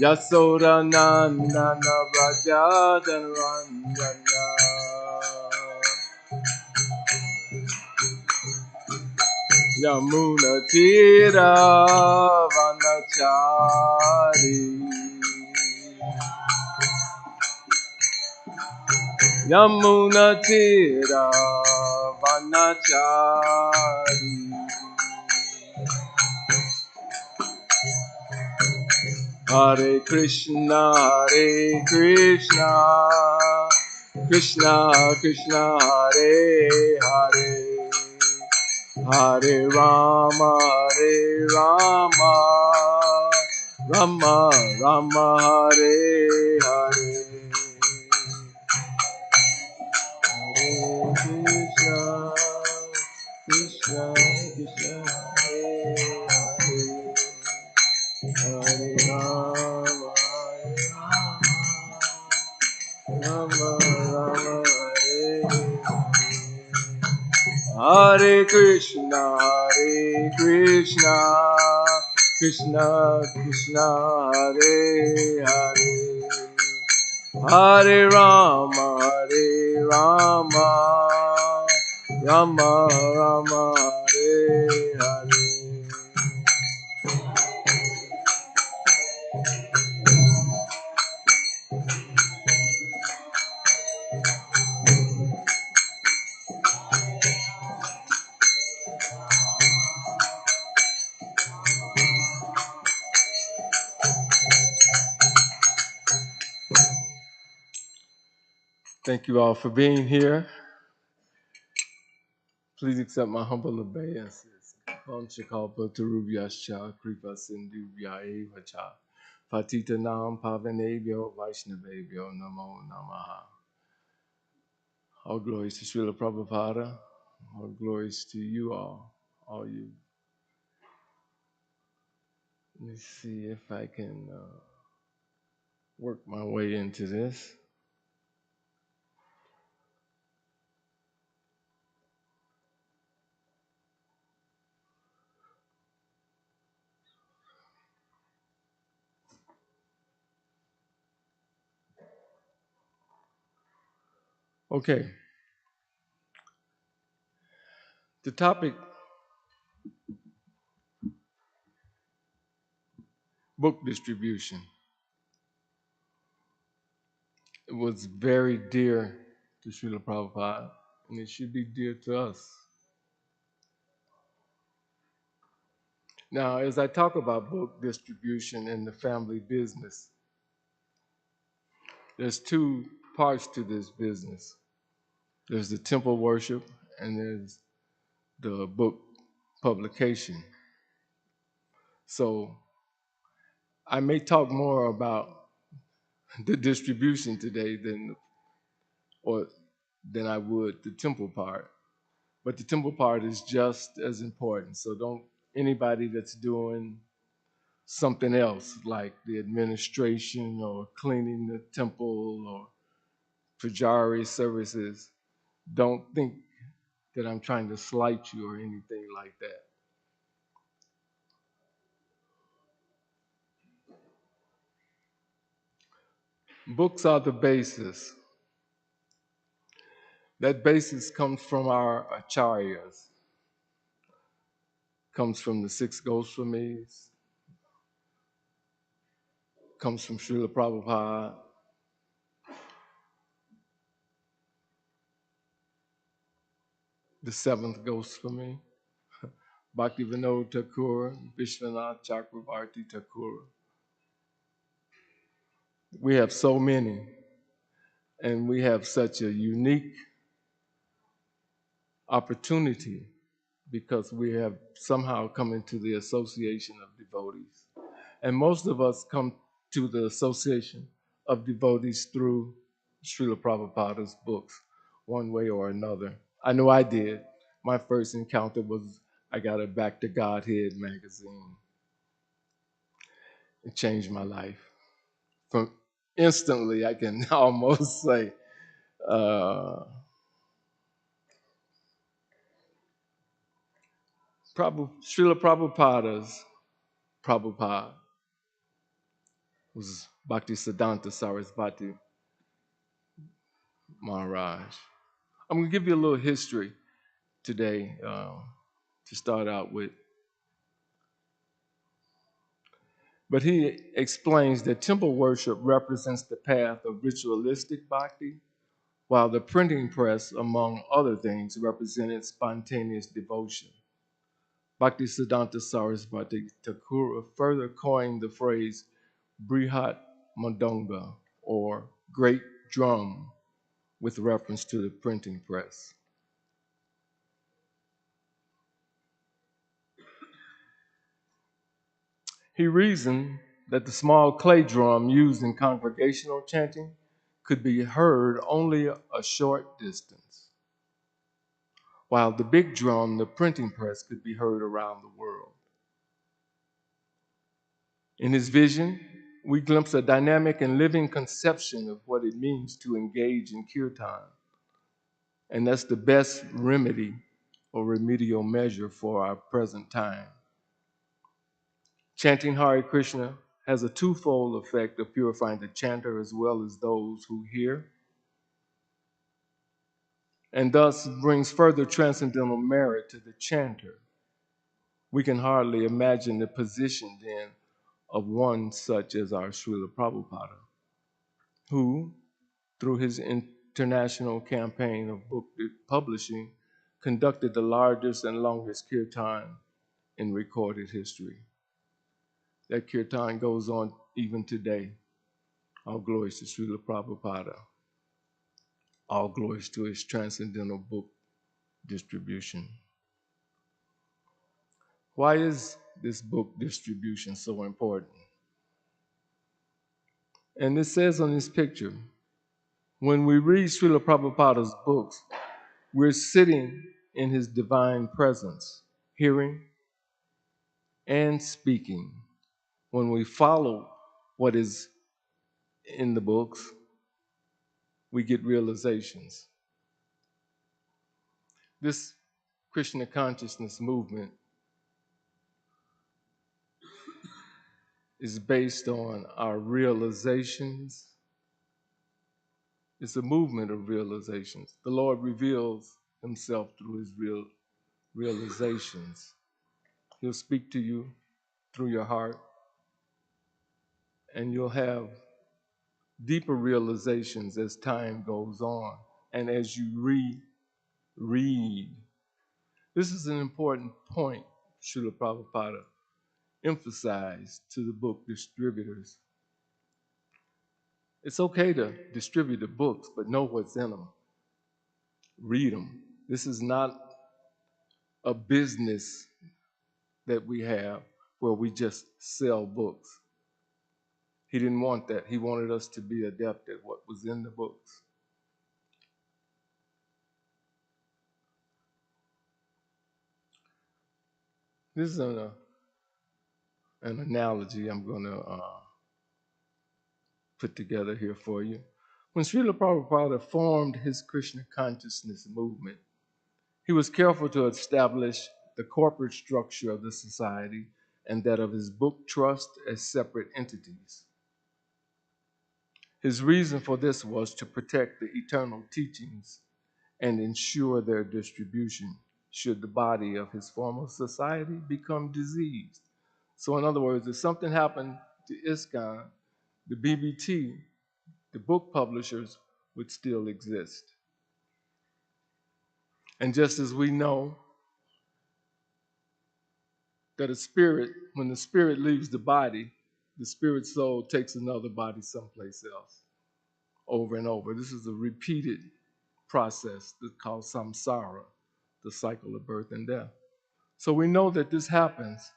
Yasoda Nandana Brajadan Ranjana Yamuna Tira Vanachari Yamuna Tira Vanachari Hare Krishna Krishna Krishna Hare Hare Hare Rama Rama Rama Hare Hare Hare Krishna Krishna Krishna Hare Rama Rama Rama Hare Krishna Krishna Krishna Hare Hare Hare Rama Rama Rama Hare Hare Thank you all for being here. Please accept my humble obeisances. Om Chikalpa Taruvyascha Kripa Sindhu Vyaye Vacha Patita Nam Pavanebhyo Vaishnavebhyo Namo Namaha. All glories to Srila Prabhupada. All glories to you all you. Let me see if I can work my way into this. Okay. The topic, book distribution. It was very dear to Srila Prabhupada, and it should be dear to us. Now, as I talk about book distribution in the family business, there's two parts to this business. There's the temple worship, and there's the book publication. So I may talk more about the distribution today than I would the temple part. But the temple part is just as important. So don't anybody that's doing something else like the administration or cleaning the temple or pujari services, don't think that I'm trying to slight you or anything like that. Books are the basis. That basis comes from our acharyas, comes from the six Goswamis, comes from Srila Prabhupada, the seventh Goswami, Bhaktivinoda Thakur, Vishwanath Chakravarti Thakur. We have so many, and we have such a unique opportunity because we have somehow come into the association of devotees. And most of us come to the association of devotees through Srila Prabhupada's books, one way or another. I know I did. My first encounter was I got a Back to Godhead magazine. It changed my life. From instantly, I can almost say, Srila Prabhupada was Bhaktisiddhanta Sarasvati Maharaj. I'm going to give you a little history today to start out with. But he explains that temple worship represents the path of ritualistic bhakti, while the printing press, among other things, represented spontaneous devotion. Bhaktisiddhanta Sarasvati Thakur further coined the phrase Brihat Madonga, or great drum, with reference to the printing press. He reasoned that the small clay drum used in congregational chanting could be heard only a short distance, while the big drum, the printing press, could be heard around the world. In his vision, we glimpse a dynamic and living conception of what it means to engage in kirtan, and that's the best remedy or remedial measure for our present time. Chanting Hare Krishna has a twofold effect of purifying the chanter as well as those who hear, and thus brings further transcendental merit to the chanter. We can hardly imagine the position then of one such as our Srila Prabhupada, who, through his international campaign of book publishing, conducted the largest and longest kirtan in recorded history. That kirtan goes on even today. All glories to Srila Prabhupada. All glories to his transcendental book distribution. Why is this book distribution so important? And it says on this picture, when we read Srila Prabhupada's books, we're sitting in his divine presence, hearing and speaking. When we follow what is in the books, we get realizations. This Krishna consciousness movement is based on our realizations. It's a movement of realizations. The Lord reveals himself through his realizations. He'll speak to you through your heart, and you'll have deeper realizations as time goes on and as you read. This is an important point Srila Prabhupada emphasized to the book distributors. It's okay to distribute the books, but know what's in them. Read them. This is not a business that we have where we just sell books. He didn't want that. He wanted us to be adept at what was in the books. This is an analogy I'm going to put together here for you. When Srila Prabhupada formed his Krishna consciousness movement, he was careful to establish the corporate structure of the society and that of his book trust as separate entities. His reason for this was to protect the eternal teachings and ensure their distribution should the body of his former society become diseased. So in other words, if something happened to ISKCON, the BBT, the book publishers, would still exist. And just as we know that a spirit, when the spirit leaves the body, the spirit soul takes another body someplace else over and over. This is a repeated process that's called samsara, the cycle of birth and death. So we know that this happens.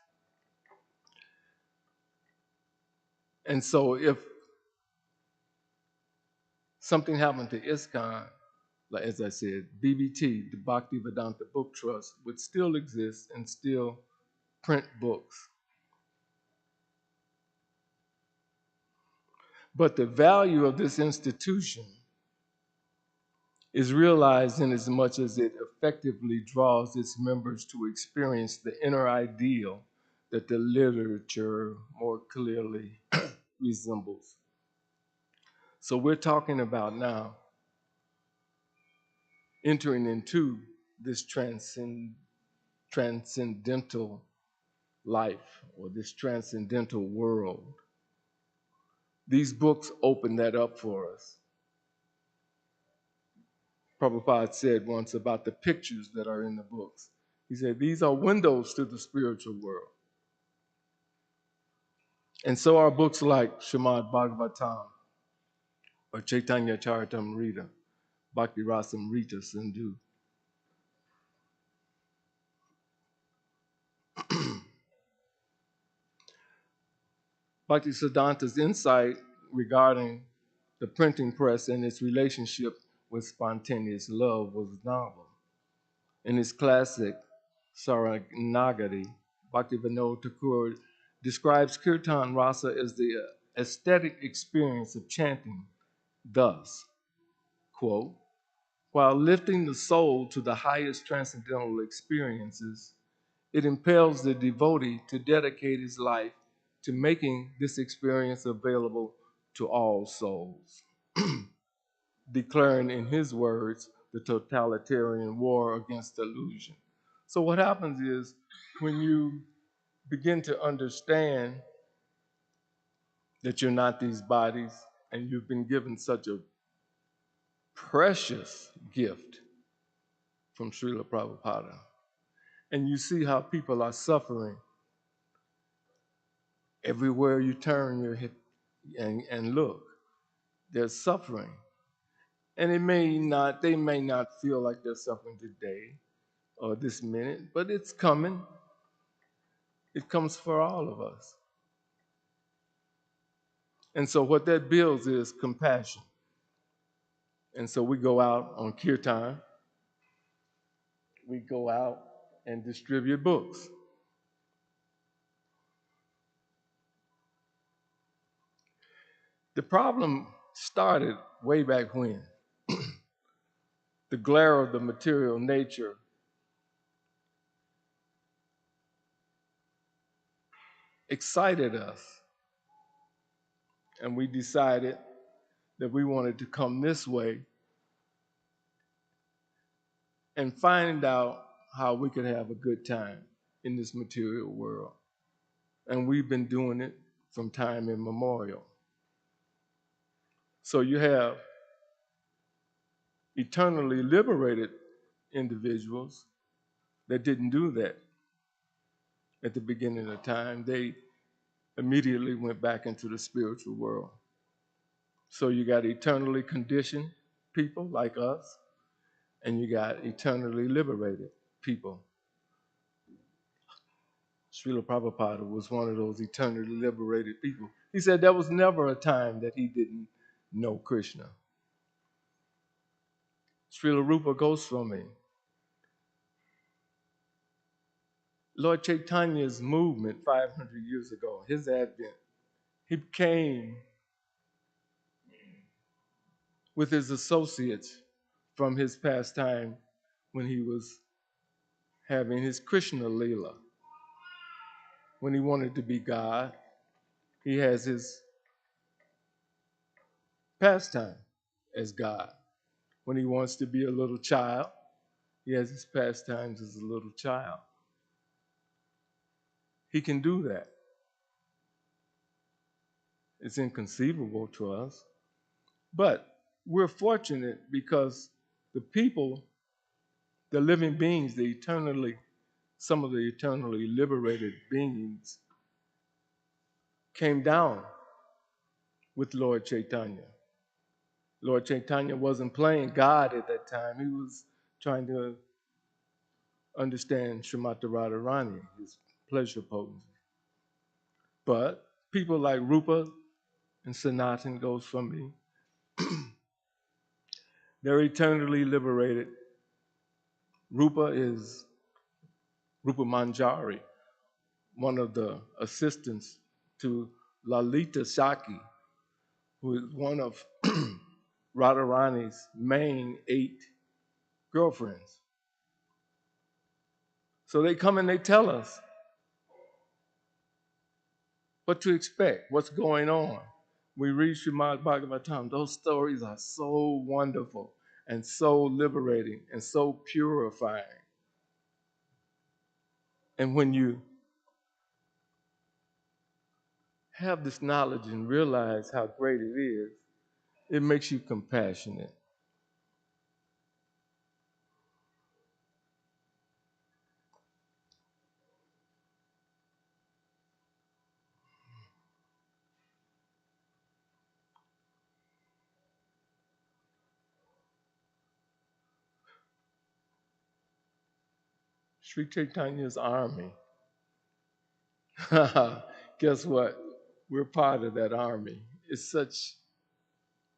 And so if something happened to ISKCON, like as I said, BBT, the Bhakti Vedanta Book Trust, would still exist and still print books. But the value of this institution is realized in as much as it effectively draws its members to experience the inner ideal that the literature more clearly resembles. So we're talking about now entering into this transcendental life or this transcendental world. These books open that up for us. Prabhupada said once about the pictures that are in the books. He said, these are windows to the spiritual world. And so are books like Srimad Bhagavatam or Chaitanya Charitamrita, Bhakti Rasamrita Sindhu. Bhakti Siddhanta's insight regarding the printing press and its relationship with spontaneous love was novel. In his classic Saranagati, Bhaktivinoda Thakur describes Kirtan Rasa as the aesthetic experience of chanting thus, quote, while lifting the soul to the highest transcendental experiences, it impels the devotee to dedicate his life to making this experience available to all souls, declaring in his words the totalitarian war against illusion. So what happens is when you begin to understand that you're not these bodies and you've been given such a precious gift from Srila Prabhupada, and you see how people are suffering everywhere you turn your head and look, they're suffering. And they may not feel like they're suffering today or this minute, but it's coming. It comes for all of us. And so what that builds is compassion. And so we go out on kirtan, we go out and distribute books. The problem started way back when. The glare of the material nature excited us, and we decided that we wanted to come this way and find out how we could have a good time in this material world. And we've been doing it from time immemorial. So you have eternally liberated individuals that didn't do that at the beginning of time. They immediately went back into the spiritual world. So you got eternally conditioned people like us, and you got eternally liberated people. Srila Prabhupada was one of those eternally liberated people. He said there was never a time that he didn't know Krishna. Srila Rupa Goswami, Lord Chaitanya's movement 500 years ago, his advent, he came with his associates from his pastime when he was having his Krishna Leela. When he wanted to be God, he has his pastime as God. When he wants to be a little child, he has his pastimes as a little child. He can do that. It's inconceivable to us. But we're fortunate because the people, the living beings, some of the eternally liberated beings came down with Lord Chaitanya. Lord Chaitanya wasn't playing God at that time. He was trying to understand Srimati Radharani, his pleasure potency. But people like Rupa and Sanatan Goswami, they're eternally liberated. Rupa is Rupa Manjari, one of the assistants to Lalita Shaki, who is one of Radharani's main 8 girlfriends. So they come and they tell us what to expect, what's going on. We read Srimad Bhagavatam. Those stories are so wonderful and so liberating and so purifying. And when you have this knowledge and realize how great it is, it makes you compassionate. Sri Chaitanya's army. Guess what? We're part of that army. It's such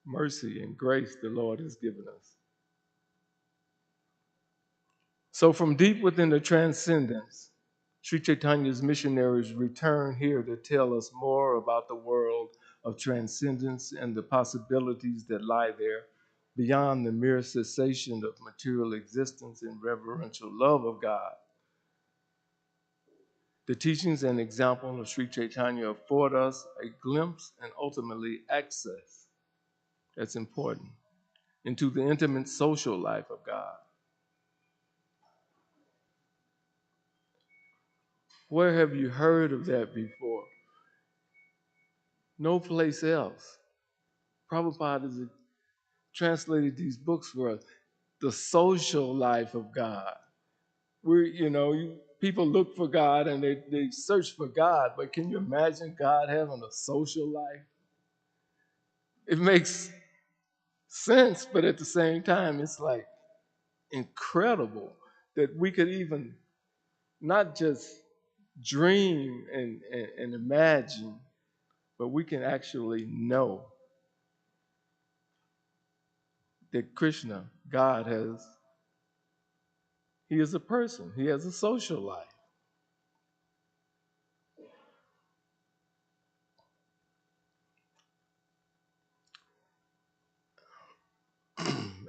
mercy and grace the Lord has given us. So from deep within the transcendence, Sri Chaitanya's missionaries return here to tell us more about the world of transcendence and the possibilities that lie there beyond the mere cessation of material existence and reverential love of God. The teachings and example of Sri Chaitanya afford us a glimpse and ultimately access, that's important, into the intimate social life of God. Where have you heard of that before? No place else. Prabhupada has translated these books for us. The social life of God. People look for God and they search for God, but can you imagine God having a social life? It makes sense, but at the same time, it's like incredible that we could even not just dream and imagine, but we can actually know that Krishna, God, he is a person. He has a social life.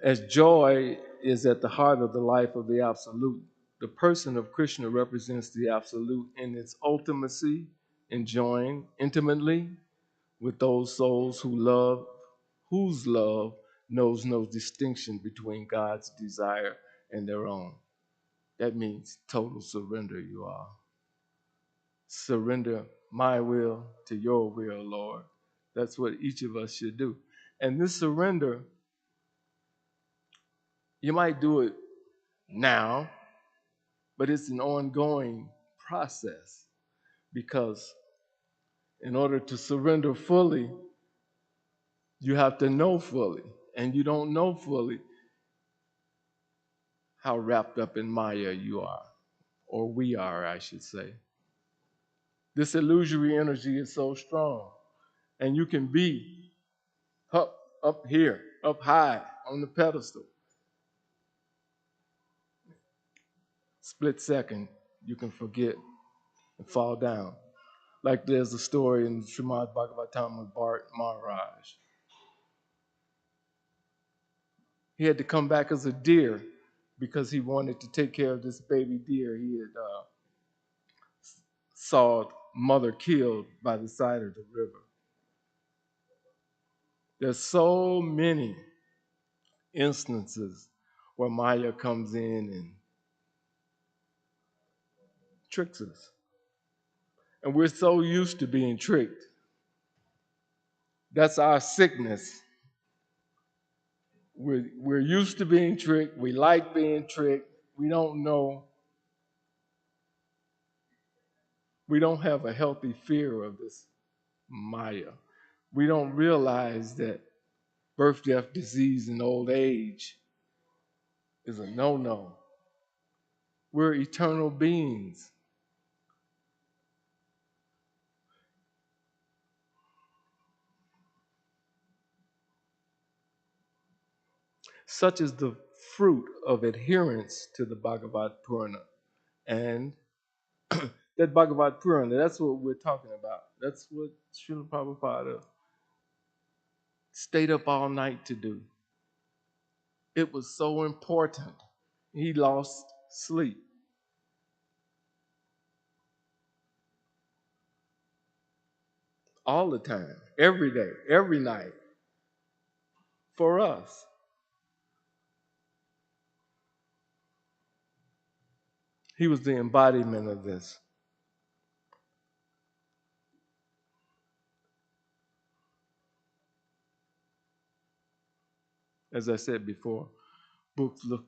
As joy is at the heart of the life of the Absolute, the person of Krishna represents the Absolute in its ultimacy, enjoying intimately with those souls whose love knows no distinction between God's desire and their own. That means total surrender, you are. Surrender my will to your will, Lord. That's what each of us should do. And this surrender, you might do it now, but it's an ongoing process because in order to surrender fully, you have to know fully. And you don't know fully how wrapped up in Maya you are, or we are, I should say. This illusory energy is so strong, and you can be up here, up high on the pedestal. Split second, you can forget and fall down. Like there's a story in Srimad Bhagavatam of Bharat Maharaj. He had to come back as a deer because he wanted to take care of this baby deer he had saw mother killed by the side of the river. There's so many instances where Maya comes in and tricks us. And we're so used to being tricked. That's our sickness. We're used to being tricked. We like being tricked. We don't know. We don't have a healthy fear of this Maya. We don't realize that birth, death, disease, and old age is a no-no. We're eternal beings. Such is the fruit of adherence to the Bhagavad Purana. And that Bhagavad Purana, that's what we're talking about. That's what Srila Prabhupada stayed up all night to do. It was so important. He lost sleep. All the time, every day, every night, for us. He was the embodiment of this. As I said before, books look,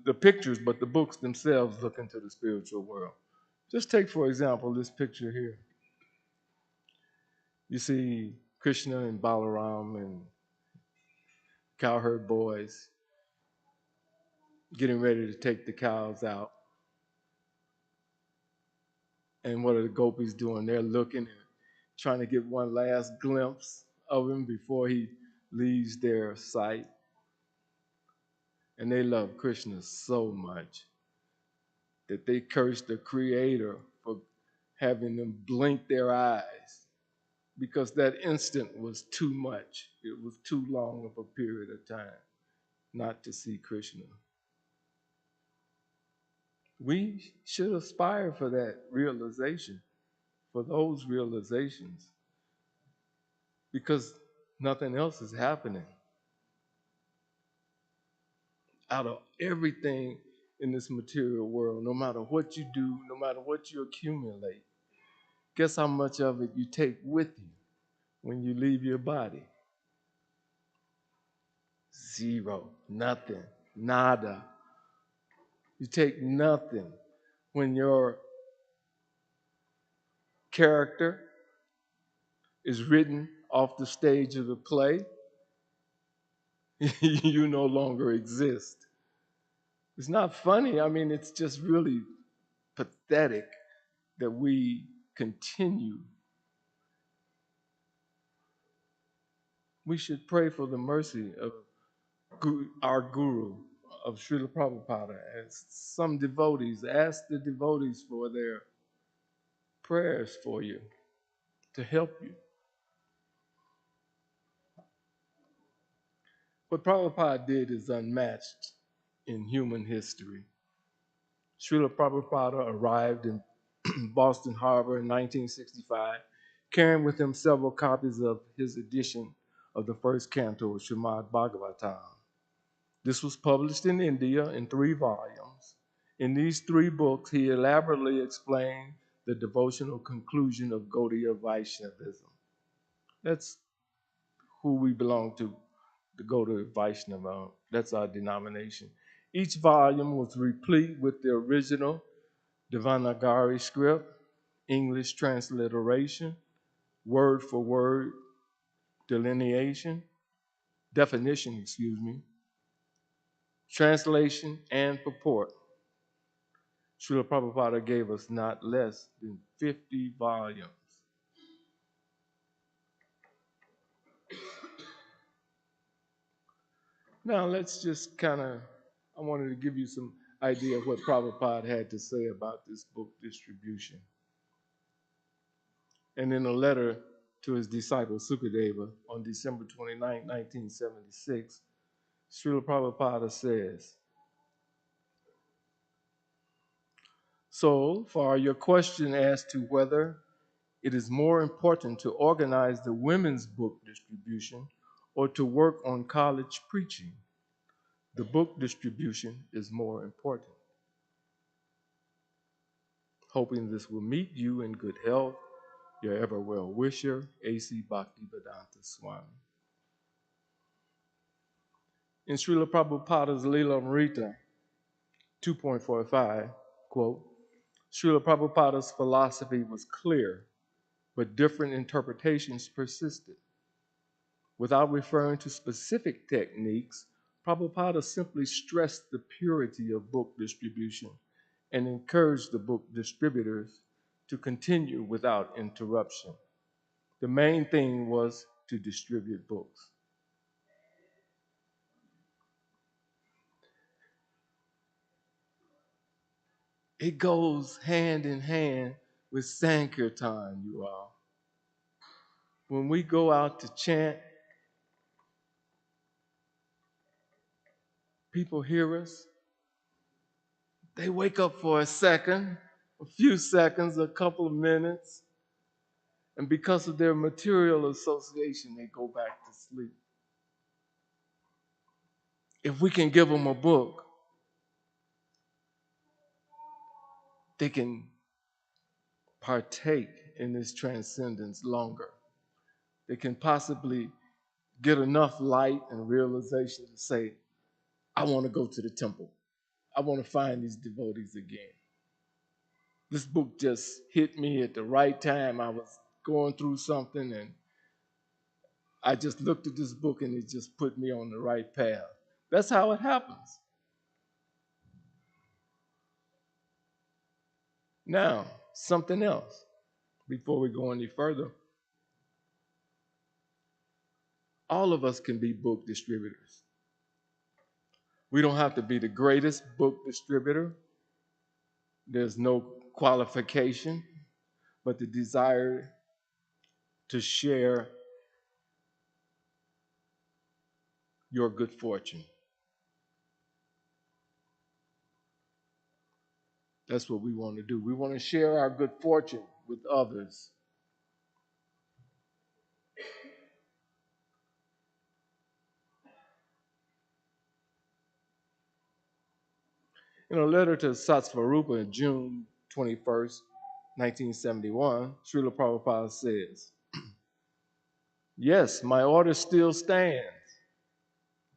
the pictures, but the books themselves look into the spiritual world. Just take, for example, this picture here. You see Krishna and Balaram and cowherd boys getting ready to take the cows out. And what are the gopis doing? They're looking and trying to get one last glimpse of him before he leaves their sight. And they love Krishna so much that they curse the Creator for having them blink their eyes because that instant was too much. It was too long of a period of time not to see Krishna. We should aspire for that realization, for those realizations, because nothing else is happening. Out of everything in this material world, no matter what you do, no matter what you accumulate, guess how much of it you take with you when you leave your body? Zero, nothing, nada. You take nothing. When your character is written off the stage of the play, you no longer exist. It's not funny. I mean, it's just really pathetic that we continue. We should pray for the mercy of our guru, of Srila Prabhupada. As some devotees, ask the devotees for their prayers for you to help you. What Prabhupada did is unmatched in human history. Srila Prabhupada arrived in Boston Harbor in 1965, carrying with him several copies of his edition of the first canto of Srimad Bhagavatam. This was published in India in 3 volumes. In these 3 books, he elaborately explained the devotional conclusion of Gaudiya Vaishnavism. That's who we belong to, the Gaudiya Vaishnava. That's our denomination. Each volume was replete with the original Devanagari script, English transliteration, word for word definition, translation, and purport. Srila Prabhupada gave us not less than 50 volumes. Now let's just I wanted to give you some idea of what Prabhupada had to say about this book distribution. And in a letter to his disciple Sukadeva on December 29, 1976, Srila Prabhupada says, "So, for your question as to whether it is more important to organize the women's book distribution or to work on college preaching, the book distribution is more important. Hoping this will meet you in good health, your ever well wisher, A.C. Bhaktivedanta Swami." In Srila Prabhupada's Leela Amrita 2.45, quote, Srila Prabhupada's philosophy was clear, but different interpretations persisted. Without referring to specific techniques, Prabhupada simply stressed the purity of book distribution and encouraged the book distributors to continue without interruption. The main thing was to distribute books. It goes hand in hand with Sankirtan, you all. When we go out to chant, People hear us, they wake up for a second, a few seconds, a couple of minutes, and because of their material association, they go back to sleep. If we can give them a book, they can partake in this transcendence longer. They can possibly get enough light and realization to say, I want to go to the temple. I want to find these devotees again. This book just hit me at the right time. I was going through something and I just looked at this book and it just put me on the right path. That's how it happens. Now, something else before we go any further. All of us can be book distributors. We don't have to be the greatest book distributor. There's no qualification, but the desire to share your good fortune. That's what we want to do. We want to share our good fortune with others. In a letter to Satsvarupa in June 21st, 1971, Srila Prabhupada says, yes, my order still stands.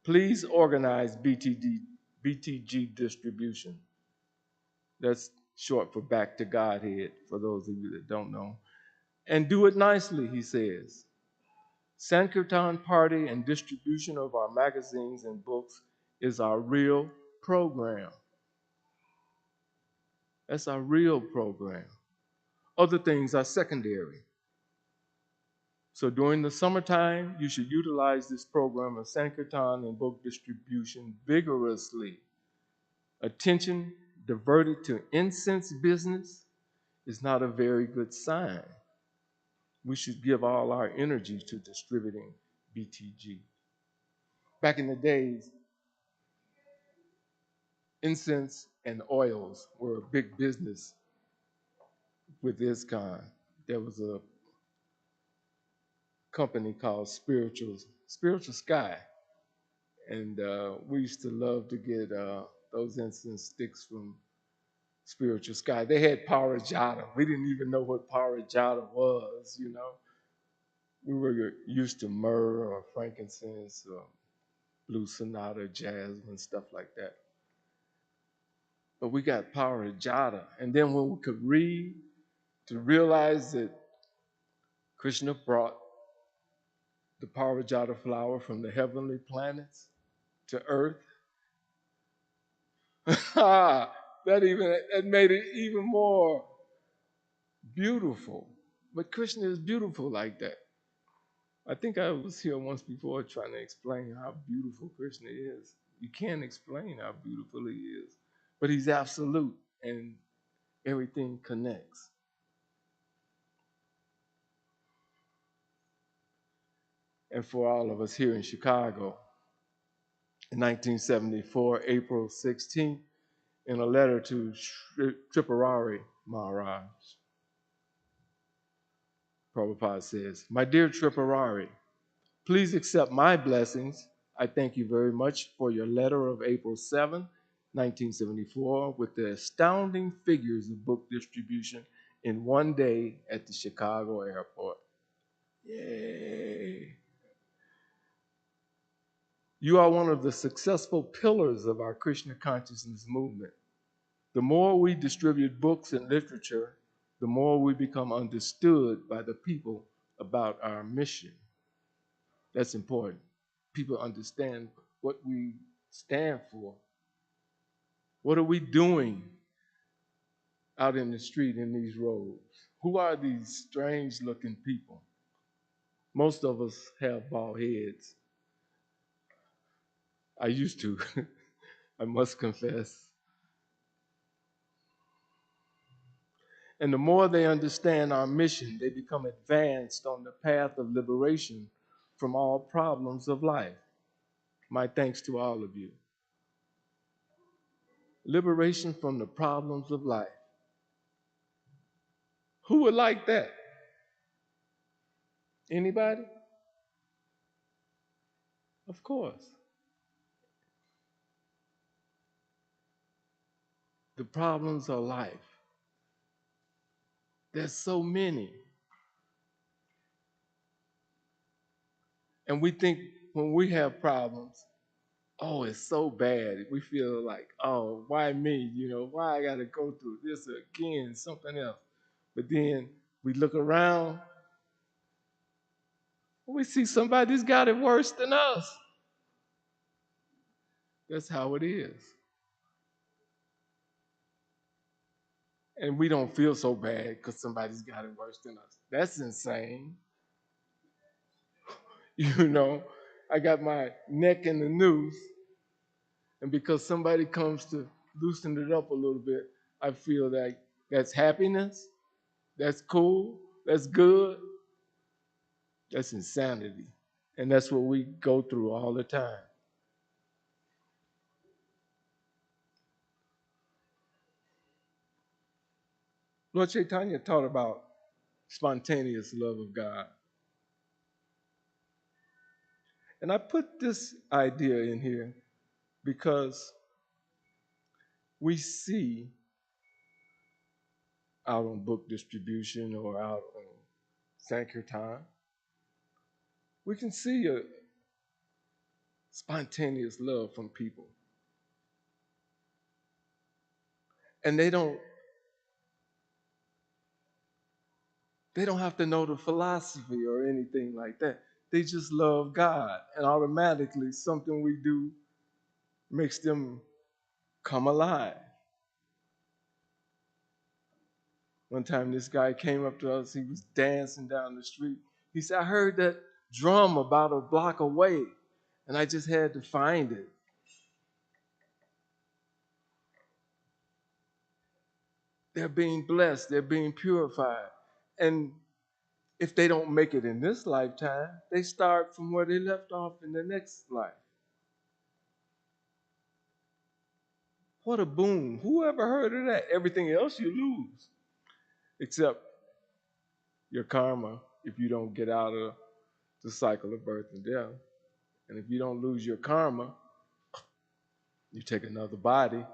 Please organize BTG distribution. That's short for Back to Godhead, for those of you that don't know. And do it nicely, he says. Sankirtan party and distribution of our magazines and books is our real program. That's our real program. Other things are secondary. So during the summertime, you should utilize this program of Sankirtan and book distribution vigorously. Attention diverted to incense business is not a very good sign. We should give all our energy to distributing BTG. Back in the days, incense and oils were a big business with ISKCON. There was a company called Spiritual Sky, and we used to love to get those incense sticks from Spiritual Sky. They had Parijata. We didn't even know what Parijata was, you know. We were used to myrrh or frankincense or blue sonata, jasmine, stuff like that. But we got Parijata. And then when we could read, to realize that Krishna brought the Parijata flower from the heavenly planets to earth, that made it even more beautiful. But Krishna is beautiful like that. I think I was here once before trying to explain how beautiful Krishna is. You can't explain how beautiful he is, but he's absolute and everything connects. And for all of us here in Chicago, in 1974, April 16th, in a letter to Tripurari Maharaj, Prabhupada says, my dear Tripurari, please accept my blessings. I thank you very much for your letter of April 7, 1974, with the astounding figures of book distribution in one day at the Chicago airport. Yay! You are one of the successful pillars of our Krishna consciousness movement. The more we distribute books and literature, the more we become understood by the people about our mission. That's important. People understand what we stand for. What are we doing out in the street in these roads? Who are these strange looking people? Most of us have bald heads. I used to, I must confess. And the more they understand our mission, they become advanced on the path of liberation from all problems of life. My thanks to all of you. Liberation from the problems of life. Who would like that? Anybody? Of course. The problems of life. There's so many. And we think when we have problems, oh, it's so bad. We feel like, oh, why me? Why I got to go through this again, something else. But then we look around, we see somebody's got it worse than us. That's how it is. And we don't feel so bad because somebody's got it worse than us. That's insane. I got my neck in the noose, and because somebody comes to loosen it up a little bit, I feel like that's happiness, that's cool, that's good, that's insanity. And that's what we go through all the time. Lord Chaitanya taught about spontaneous love of God. And I put this idea in here because we see out on book distribution or out on Sankirtan, we can see a spontaneous love from people. And they don't have to know the philosophy or anything like that. They just love God. And automatically something we do makes them come alive. One time this guy came up to us, he was dancing down the street. He said, I heard that drum about a block away, and I just had to find it. They're being blessed, they're being purified. And if they don't make it in this lifetime, they start from where they left off in the next life. What a boon. Who ever heard of that? Everything else you lose, except your karma if you don't get out of the cycle of birth and death. And if you don't lose your karma, you take another body.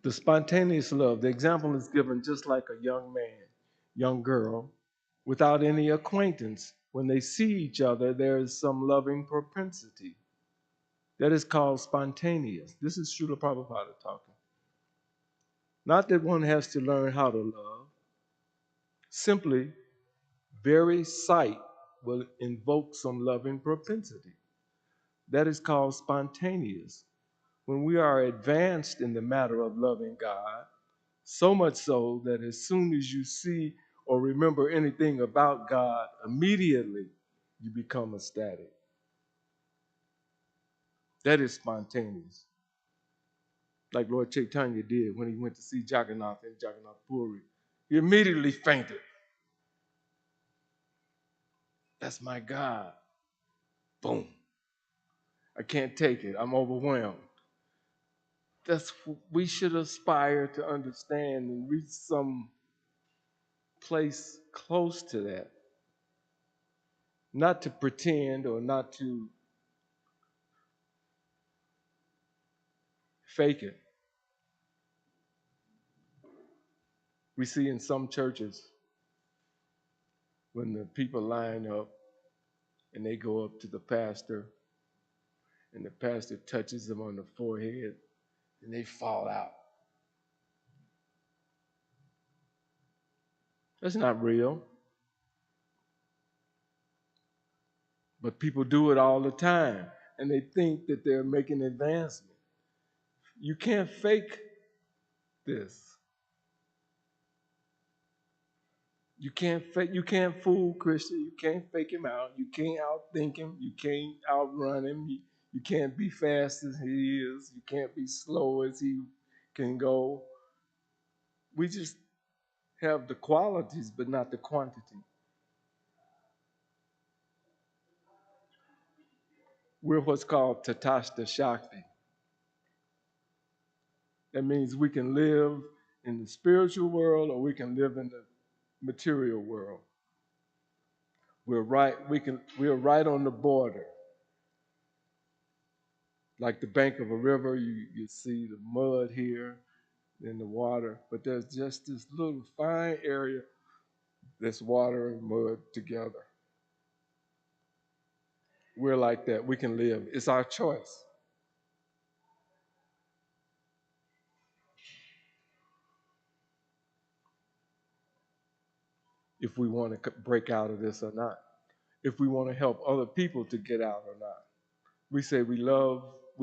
The spontaneous love, the example is given just like a young man, young girl, without any acquaintance. When they see each other, there is some loving propensity. That is called spontaneous. This is Srila Prabhupada talking. Not that one has to learn how to love. Simply, very sight will invoke some loving propensity. That is called spontaneous. When we are advanced in the matter of loving God, so much so that as soon as you see or remember anything about God, immediately you become ecstatic. That is spontaneous. Like Lord Chaitanya did when he went to see Jagannath in Jagannath Puri. He immediately fainted. That's my God. Boom. I can't take it. I'm overwhelmed. That's we should aspire to understand and reach some place close to that. Not to pretend or not to fake it. We see in some churches when the people line up and they go up to the pastor and the pastor touches them on the forehead and they fall out. That's not real. But people do it all the time and they think that they're making advancement. You can't fake this. You can't fool Christian. You can't fake him out. You can't outthink him. You can't outrun him. You can't be fast as he is. You can't be slow as he can go. We just have the qualities, but not the quantity. We're what's called Tatashta Shakti. That means we can live in the spiritual world or we can live in the material world. We're right on the border. Like the bank of a river, you see the mud here, then the water, but there's just this little fine area that's water and mud together. We're like that. We can live. It's our choice. If we want to break out of this or not. If we want to help other people to get out or not. We say we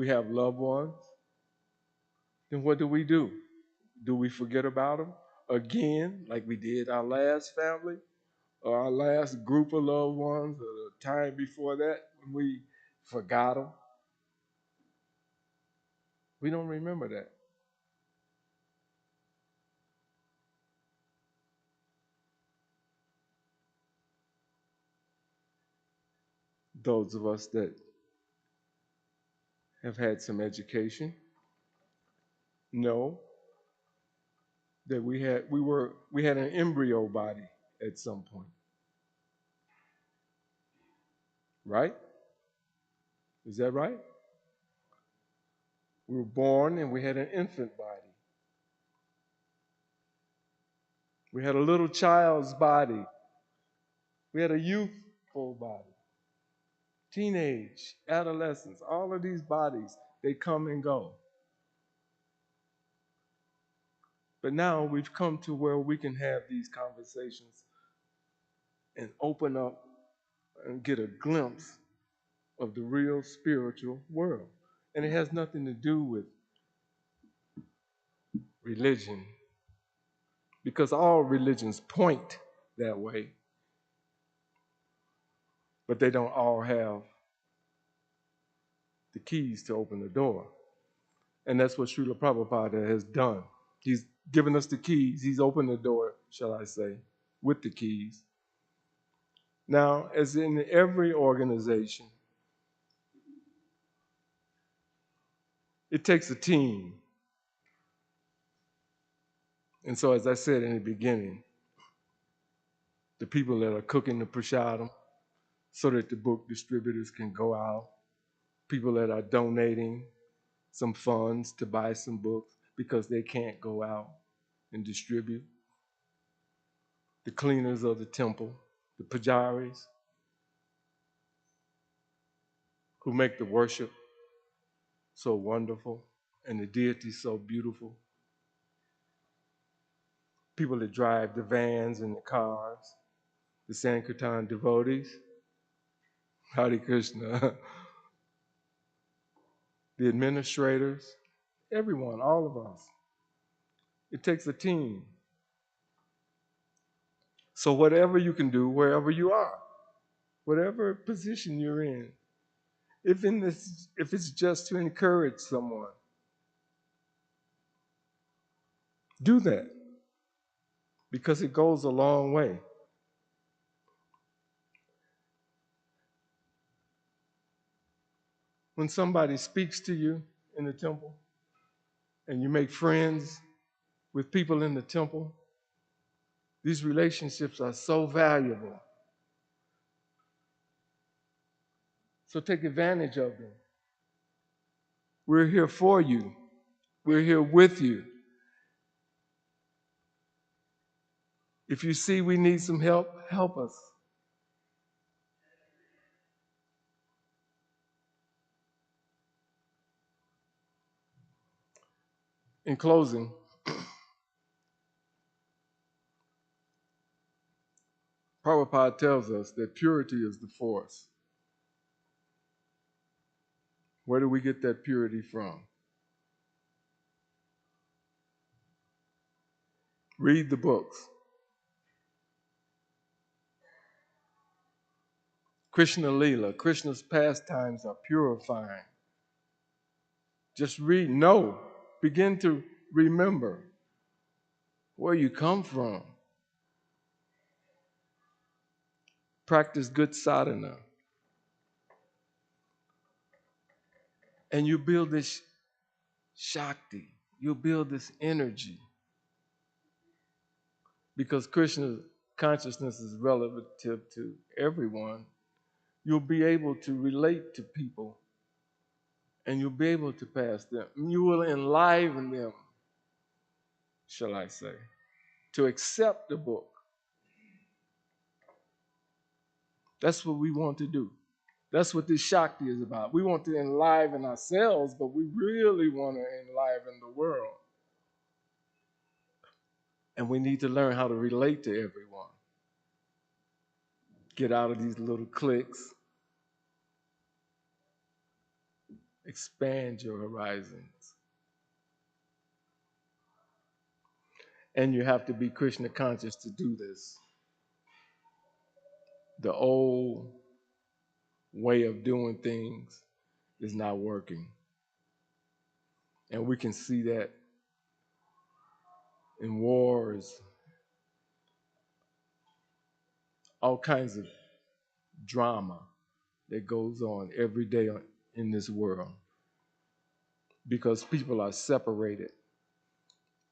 have loved ones. Then what do? Do we forget about them again, like we did our last family or our last group of loved ones or the time before that when we forgot them? We don't remember that. Those of us that have had some education know that we had an embryo body at some point, right? Is that right? We were born and we had an infant body. We had a little child's body. We had a youthful body. Teenage, adolescence, all of these bodies, they come and go. But now we've come to where we can have these conversations and open up and get a glimpse of the real spiritual world. And it has nothing to do with religion, because all religions point that way, but they don't all have the keys to open the door. And that's what Srila Prabhupada has done. He's given us the keys. He's opened the door, shall I say, with the keys. Now, as in every organization, it takes a team. And so, as I said in the beginning, the people that are cooking the prasadam so that the book distributors can go out, people that are donating some funds to buy some books because they can't go out and distribute, the cleaners of the temple, the pujaris who make the worship so wonderful and the deity so beautiful, people that drive the vans and the cars, the Sankirtan devotees, Hare Krishna, the administrators, everyone, all of us. It takes a team. So whatever you can do, wherever you are, whatever position you're in, if it's just to encourage someone, do that, because it goes a long way. When somebody speaks to you in the temple and you make friends with people in the temple, these relationships are so valuable. So take advantage of them. We're here for you. We're here with you. If you see we need some help, help us. In closing, Prabhupada tells us that purity is the force. Where do we get that purity from? Read the books. Krishna Lila, Krishna's pastimes are purifying. Just read, know, begin to remember where you come from. Practice good sadhana. And you build this Shakti, you build this energy, because Krishna consciousness is relative to everyone. You'll be able to relate to people, and you'll be able to pass them. You will enliven them, shall I say, to accept the book. That's what we want to do. That's what this Shakti is about. We want to enliven ourselves, but we really want to enliven the world. And we need to learn how to relate to everyone. Get out of these little cliques. Expand your horizons. And you have to be Krishna conscious to do this. The old way of doing things is not working. And we can see that in wars, all kinds of drama that goes on every day in this world, because people are separated.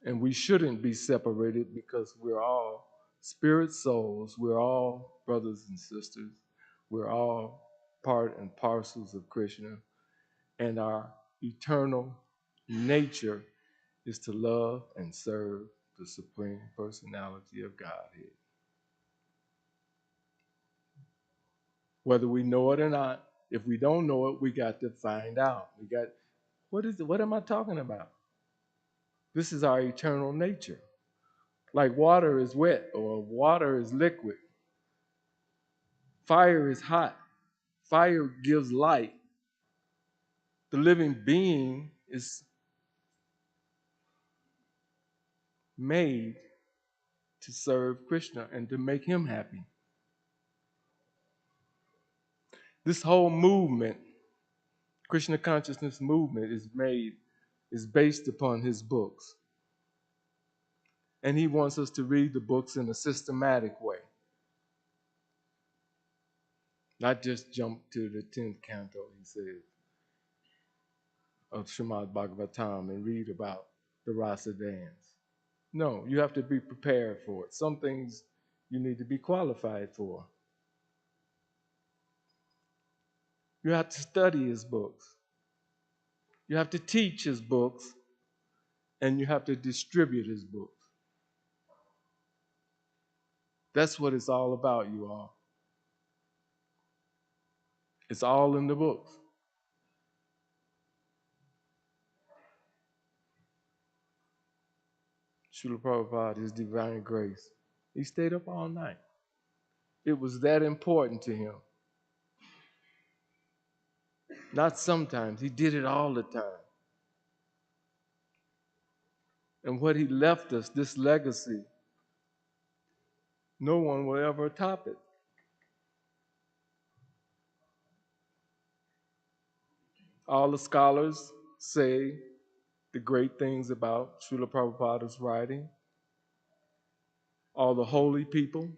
And we shouldn't be separated, because we're all spirit souls. We're all brothers and sisters. We're all part and parcels of Krishna. And our eternal nature is to love and serve the Supreme Personality of Godhead. Whether we know it or not, if we don't know it, we got to find out. What am I talking about? This is our eternal nature. Like water is wet or water is liquid. Fire is hot. Fire gives light. The living being is made to serve Krishna and to make him happy. This whole movement, Krishna consciousness movement, is based upon his books. And he wants us to read the books in a systematic way. Not just jump to the 10th canto, he says, of Srimad Bhagavatam and read about the rasa dance. No, you have to be prepared for it. Some things you need to be qualified for. You have to study his books. You have to teach his books, and you have to distribute his books. That's what it's all about, you all. It's all in the books. Srila Prabhupada, His Divine Grace, he stayed up all night. It was that important to him. Not sometimes, he did it all the time. And what he left us, this legacy, no one will ever top it. All the scholars say the great things about Srila Prabhupada's writing. All the holy people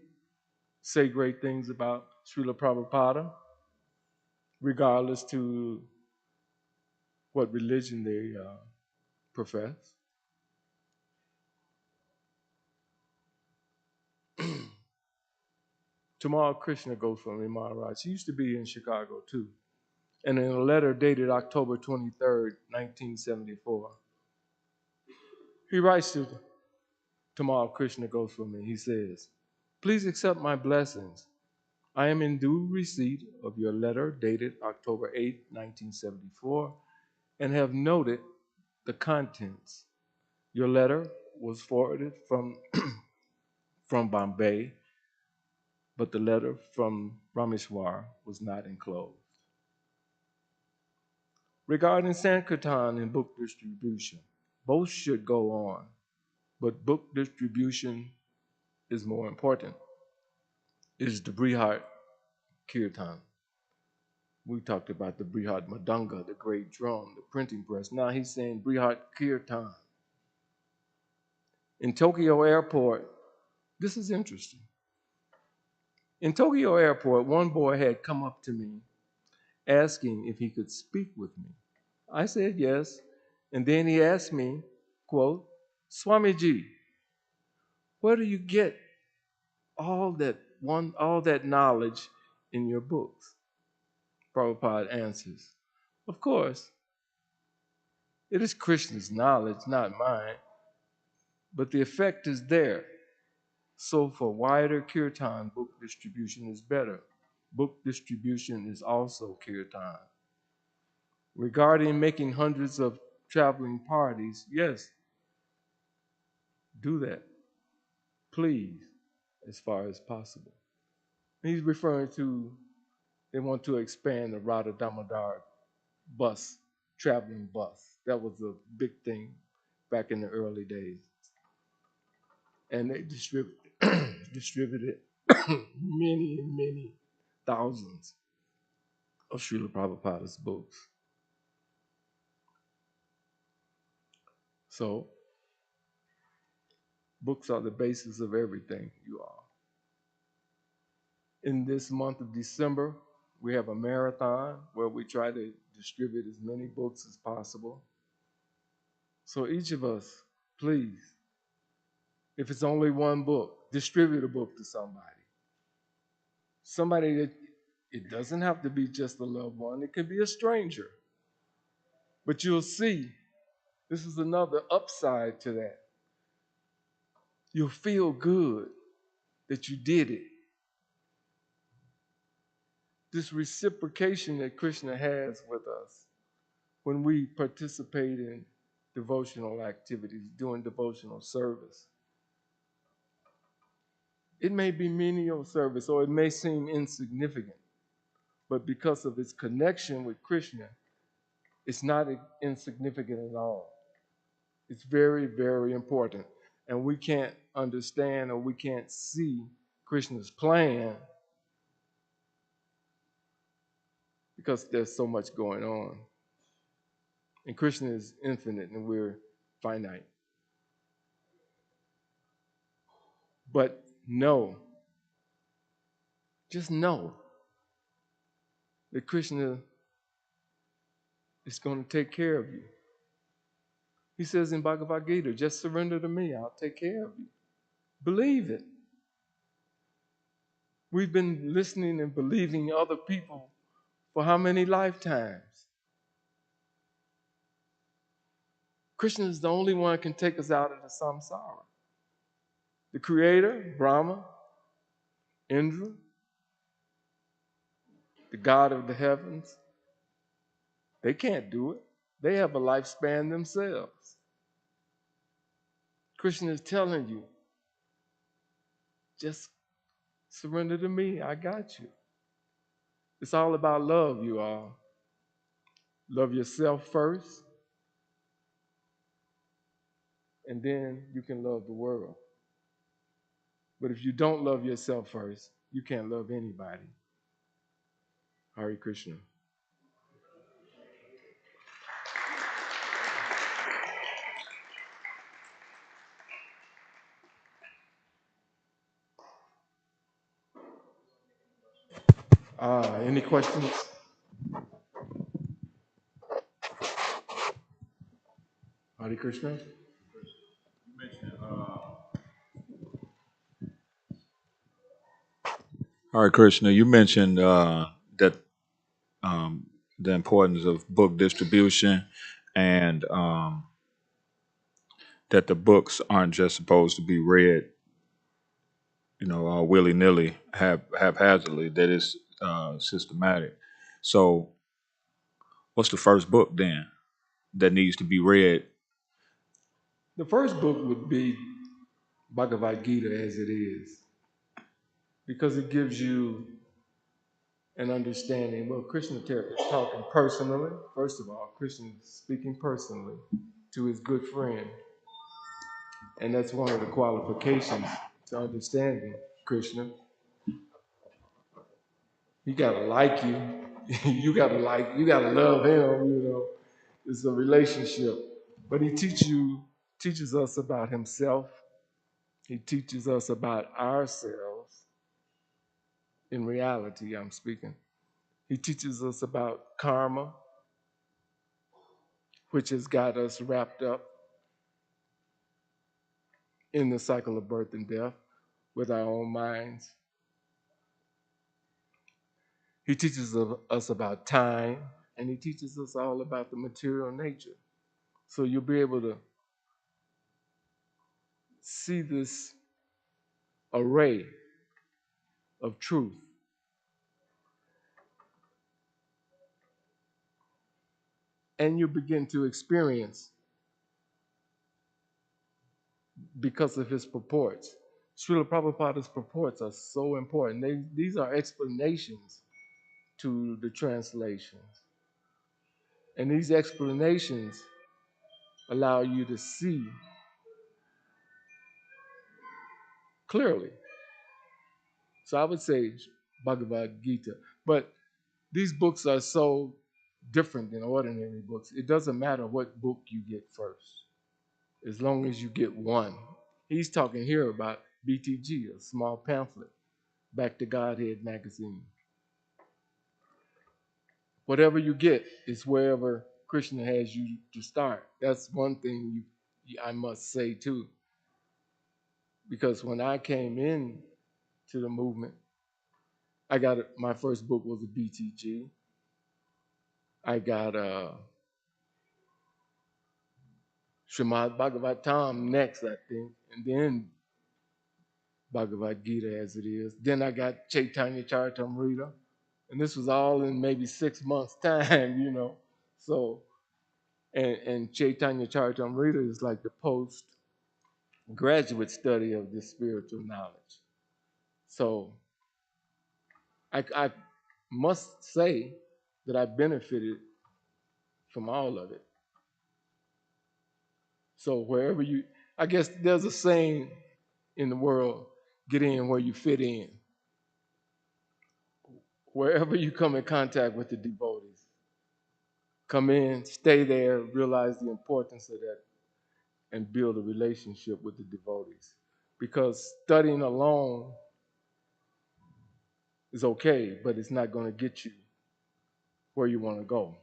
say great things about Srila Prabhupada, regardless to what religion they profess. Tamal Krishna Goswami Maharaj, he used to be in Chicago too. And in a letter dated October 23rd, 1974, he writes to Tamal Krishna Goswami, he says, "Please accept my blessings. I am in due receipt of your letter dated October 8, 1974, and have noted the contents. Your letter was forwarded from, from Bombay, but the letter from Rameshwar was not enclosed. Regarding Sankirtan and book distribution, both should go on, but book distribution is more important. It is the Brihat Kirtan. We talked about the Brihat Madanga, the great drum, the printing press. Now he's saying Brihat Kirtan. In Tokyo Airport, this is interesting. In Tokyo Airport, one boy had come up to me asking if he could speak with me. I said yes. And then he asked me, quote, Swamiji, where do you get all that knowledge in your books? Prabhupada answers, of course, it is Krishna's knowledge, not mine, but the effect is there. So for wider kirtan, book distribution is better. Book distribution is also kirtan. Regarding making hundreds of traveling parties, yes, do that, please, as far as possible. He's referring to, they want to expand the Radha Damodar bus, traveling bus. That was a big thing back in the early days. And they distributed many thousands of Srila Prabhupada's books. So, books are the basis of everything, you all. In this month of December, we have a marathon where we try to distribute as many books as possible. So each of us, please, if it's only one book, distribute a book to somebody. Somebody that, it doesn't have to be just a loved one, it could be a stranger. But you'll see, this is another upside to that. You'll feel good that you did it. This reciprocation that Krishna has with us when we participate in devotional activities, doing devotional service. It may be menial service or it may seem insignificant, but because of its connection with Krishna, it's not insignificant at all. It's very important. And we can't understand or we can't see Krishna's plan because there's so much going on. And Krishna is infinite and we're finite. But know, just know that Krishna is going to take care of you. He says in Bhagavad Gita, just surrender to me, I'll take care of you. Believe it. We've been listening and believing other people for how many lifetimes? Krishna is the only one who can take us out of the samsara. The Creator, Brahma, Indra, the God of the heavens, they can't do it. They have a lifespan themselves. Krishna is telling you, just surrender to me, I got you. It's all about love, you all. Love yourself first, and then you can love the world. But if you don't love yourself first, you can't love anybody. Hare Krishna. Any questions? Hare Krishna. You mentioned, Hare Krishna, you mentioned that the importance of book distribution and that the books aren't just supposed to be read, willy nilly, haphazardly. That it's systematic. So, what's the first book then that needs to be read? The first book would be Bhagavad Gita as it is, because it gives you an understanding. Well, Krishna is talking personally. First of all, Krishna is speaking personally to his good friend. And that's one of the qualifications to understanding Krishna. He gotta like you. You gotta love him, It's a relationship. But he teaches us about himself. He teaches us about ourselves. In reality, I'm speaking. He teaches us about karma. which has got us wrapped up in the cycle of birth and death with our own minds. He teaches us about time, and he teaches us all about the material nature. So you'll be able to see this array of truth. And you begin to experience because of his purports. Srila Prabhupada's purports are so important. These are explanations to the translations. And these explanations allow you to see clearly. So I would say Bhagavad Gita. But these books are so different than ordinary books. It doesn't matter what book you get first, as long as you get one. He's talking here about BTG, a small pamphlet, Back to Godhead magazine. Whatever you get is wherever Krishna has you to start. That's one thing I must say too. Because when I came in to the movement, my first book was a BTG. I got Srimad Bhagavatam next, I think, and then Bhagavad Gita as it is. Then I got Chaitanya Charitamrita, and this was all in maybe 6 months' time, you know. So, and Chaitanya Charitamrita is like the postgraduate study of this spiritual knowledge. So, I must say that I benefited from all of it. So wherever I guess there's a saying in the world, get in where you fit in. Wherever you come in contact with the devotees, come in, stay there, realize the importance of that, and build a relationship with the devotees. Because studying alone is okay, but it's not going to get you where you want to go,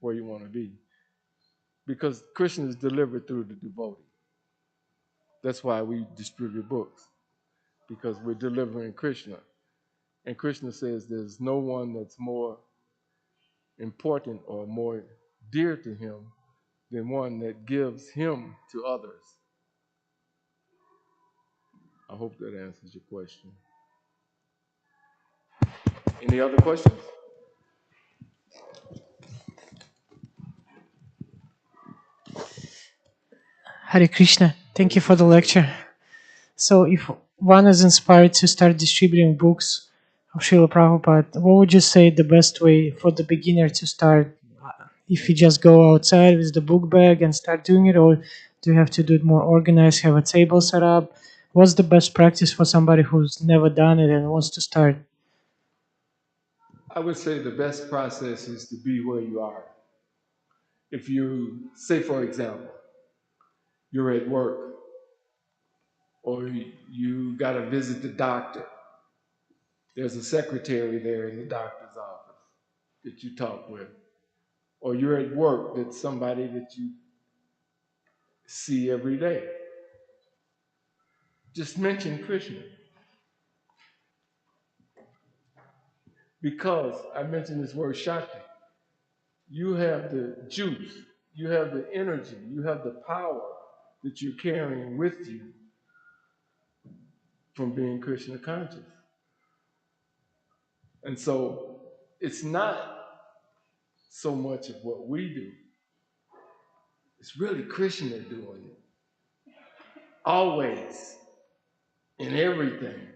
where you want to be. Because Krishna is delivered through the devotee. That's why we distribute books, because we're delivering Krishna. And Krishna says there's no one that's more important or more dear to him than one that gives him to others. I hope that answers your question. Any other questions? Hare Krishna, thank you for the lecture. So, if one is inspired to start distributing books of Srila Prabhupada, what would you say the best way for the beginner to start? If you just go outside with the book bag and start doing it, or do you have to do it more organized, have a table set up? What's the best practice for somebody who's never done it and wants to start? I would say the best process is to be where you are. If you, say for example, you're at work or you got to visit the doctor, there's a secretary there in the doctor's office that you talk with. Or you're at work, that's somebody that you see every day. Just mention Krishna. Because I mentioned this word Shakti. You have the juice, you have the energy, you have the power that you're carrying with you from being Krishna conscious. And so it's not so much of what we do, it's really Krishna doing it. Always, in everything.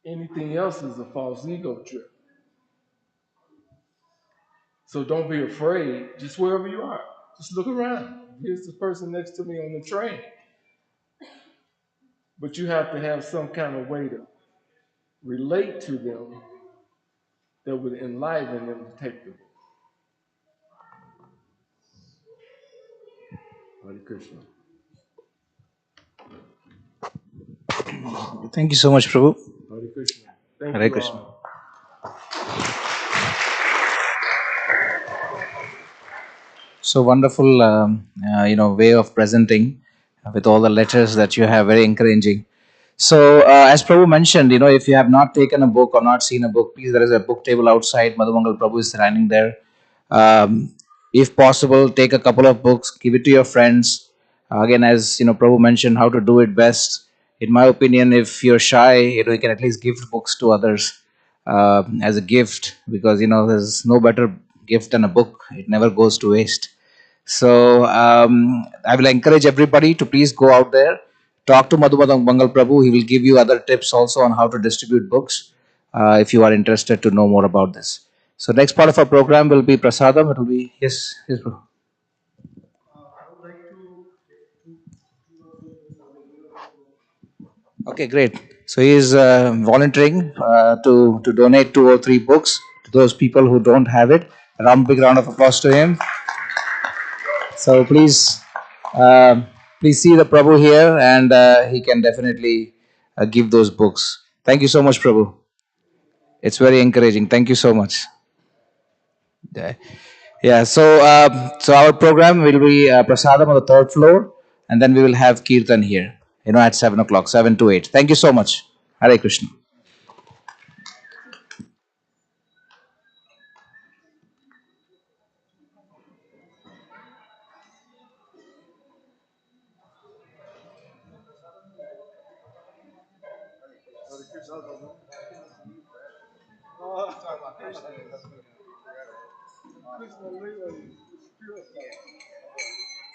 Anything else is a false ego trip. So don't be afraid, just wherever you are. Just look around. Here's the person next to me on the train. But you have to have some kind of way to relate to them that would enliven them to take the book. Hare Krishna. Thank you so much, Prabhu. Hare Krishna. Thank Hare you Krishna. all. So wonderful, way of presenting with all the letters that you have. Very encouraging. So, as Prabhu mentioned, if you have not taken a book or not seen a book, please, there is a book table outside. Madhumangal Prabhu is standing there. If possible, take a couple of books, give it to your friends. Again, as Prabhu mentioned, how to do it best. In my opinion, if you're shy, you can at least give books to others as a gift, because there's no better gift than a book. It never goes to waste. So I will encourage everybody to please go out there, talk to Madhubadan Bangal Prabhu. He will give you other tips also on how to distribute books if you are interested to know more about this. So next part of our program will be Prasadam. It will be yes, bro. Okay, great. So he is volunteering to donate 2 or 3 books to those people who don't have it. Big round of applause to him. So please see the Prabhu here, and he can definitely give those books. Thank you so much, Prabhu. It's very encouraging. Thank you so much. Yeah. Yeah. So our program will be prasadam on the third floor, and then we will have kirtan here. At 7 o'clock, 7 to 8. Thank you so much. Hare Krishna.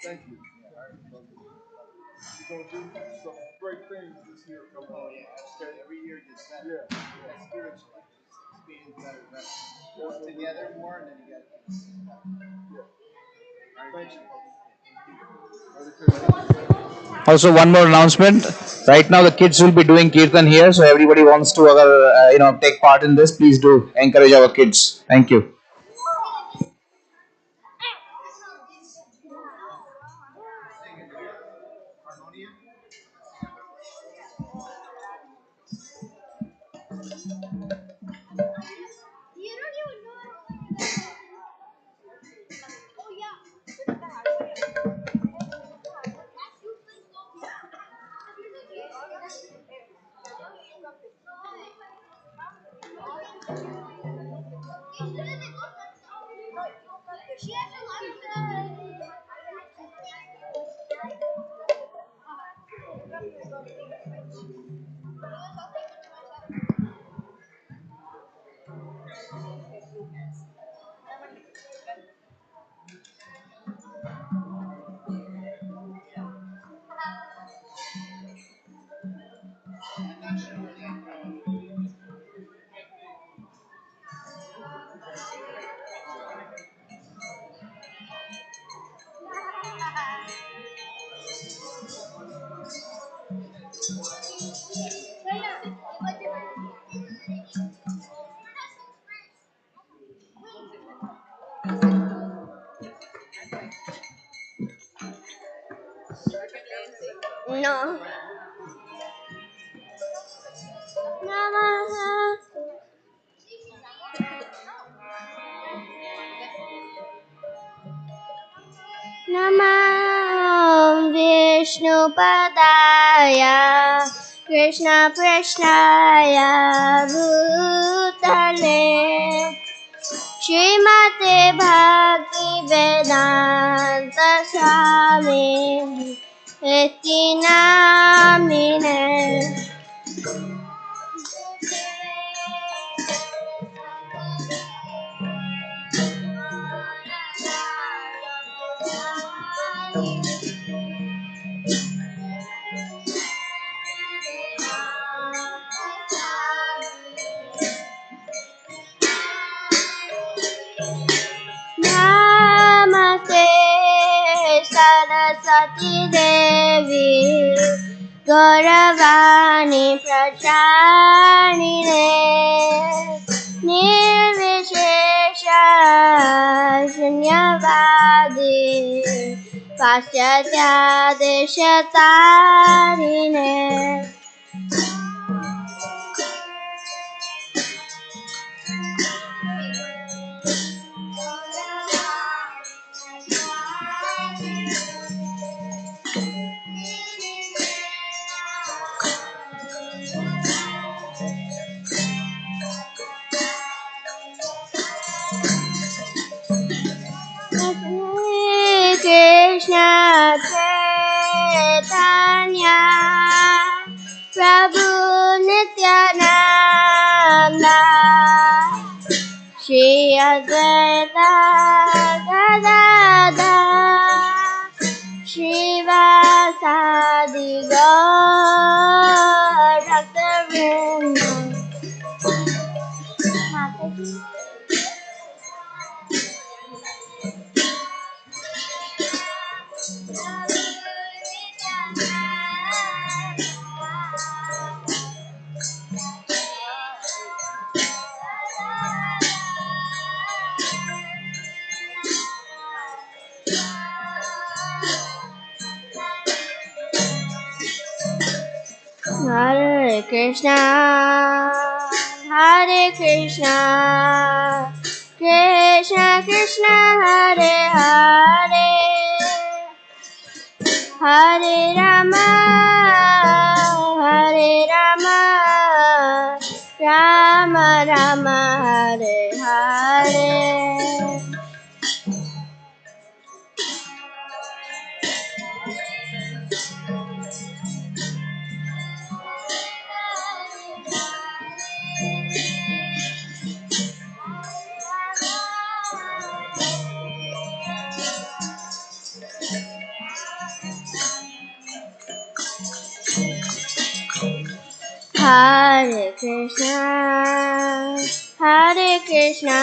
Thank you. You're gonna do some great things this year. Come on. Okay. Every year gets better. Yeah. Spiritually, it's being better and better. Work together more, and then you get. Yeah. Thank you. Also, one more announcement. Right now, the kids will be doing kirtan here, so everybody wants to, take part in this. Please do encourage our kids. Thank you. No. Namaha. Namah Vishnupadaya Krishna Prishnaya Bhutale Srimate Bhakti Vedanta Swami Iti Namine. Namaste Saraswati Devi Gauravani Pracharine Nirvishesha Shunyavadi Pasyatya Deshatarine. Krishna Chaitanya Prabhu Nityananda Shri Advaita Gadadhar Shivasadi Gaur Bhaktivinoda Mataji. Hare Krishna, Hare Krishna, Krishna Krishna, Hare Hare, Hare Rama, Hare Rama, Rama Rama, Hare Hare. Hare Krishna, Hare Krishna,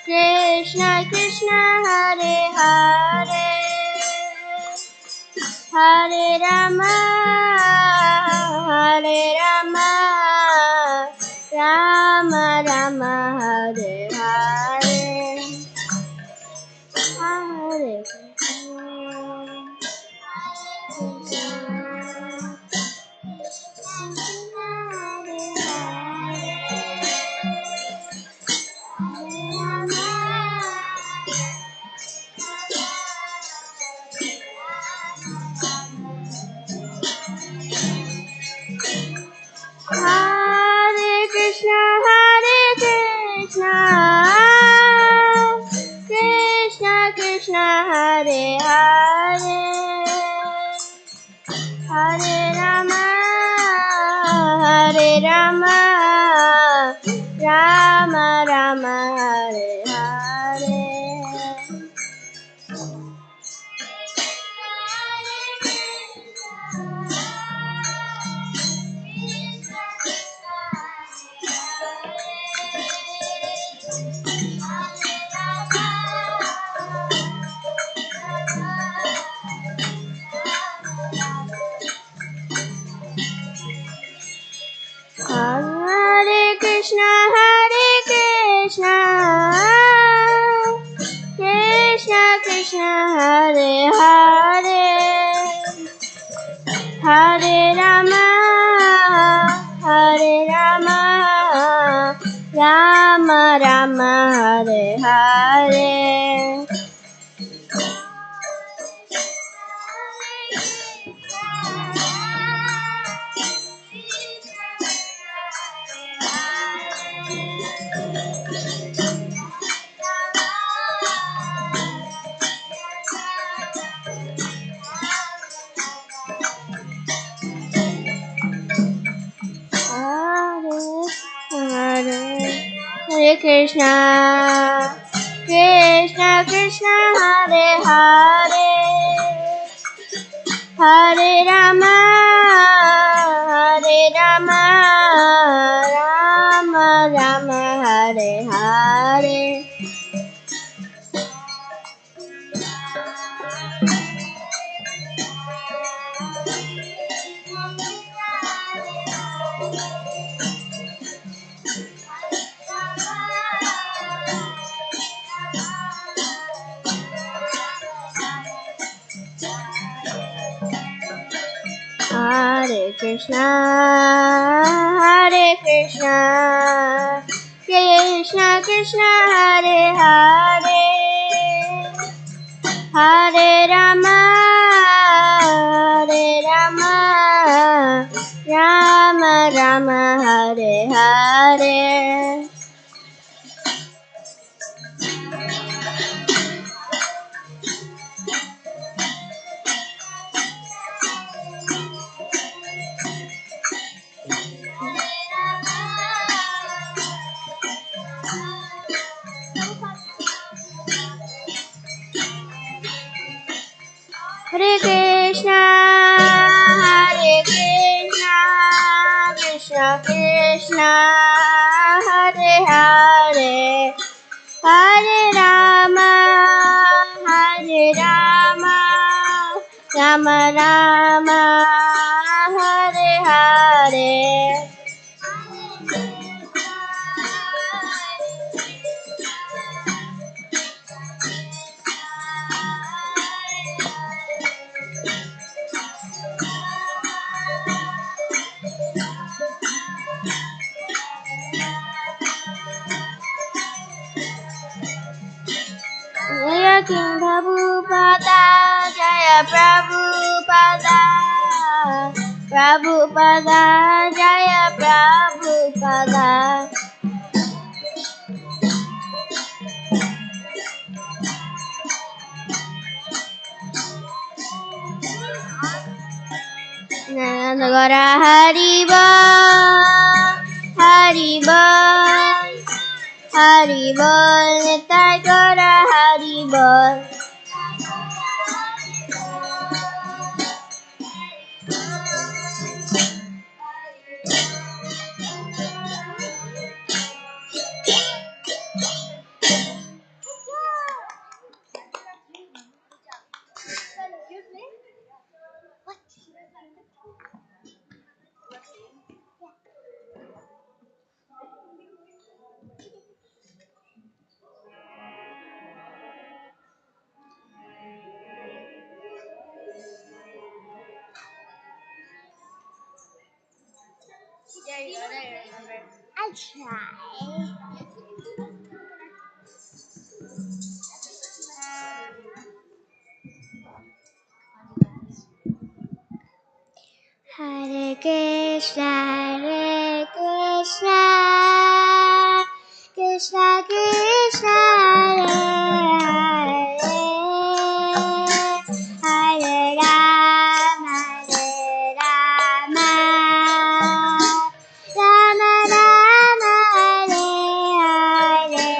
Krishna Krishna, Hare Hare, Hare Rama, Hare Rama, Rama Rama, Hare Hare, Hare Hare Krishna, Krishna Krishna, Hare Hare, Hare Rama, Hare Rama, Rama Rama, Hare Hare. Hare Krishna, Krishna Krishna, Hare Hare, Hare Rama, Hare Rama, Rama Rama, Hare Hare. Hare Krishna, Krishna Krishna, Hare Hare, Hare Rama, Hare Rama, Rama Rama, Hare Hare. Hare Krishna, Krishna Krishna, Hare Hare, Hare Rama, Hare Rama, Rama Rama, Hare Hare. Hare Krishna, Krishna Krishna, Hare Hare, Hare Rama, Rama Rama, Hare Hare. Jaya King Prabhupada, Jaya Prabhupada, Prabhupada, Jaya Prabhupada. Nagara Haribo, Haribo, Haribo, Nitai Gora Haribo. I'll try. Hare Krishna, Krishna Krishna, Hare Rama, Rama Rama, Hare Hare.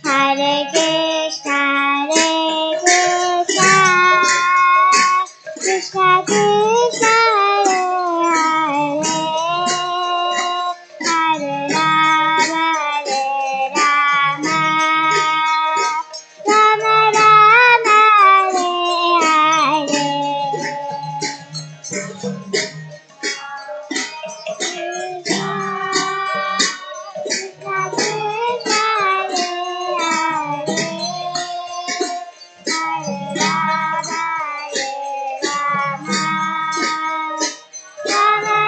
Hare Krishna, Krishna Krishna, Hare Hare, Hare Rama, Rama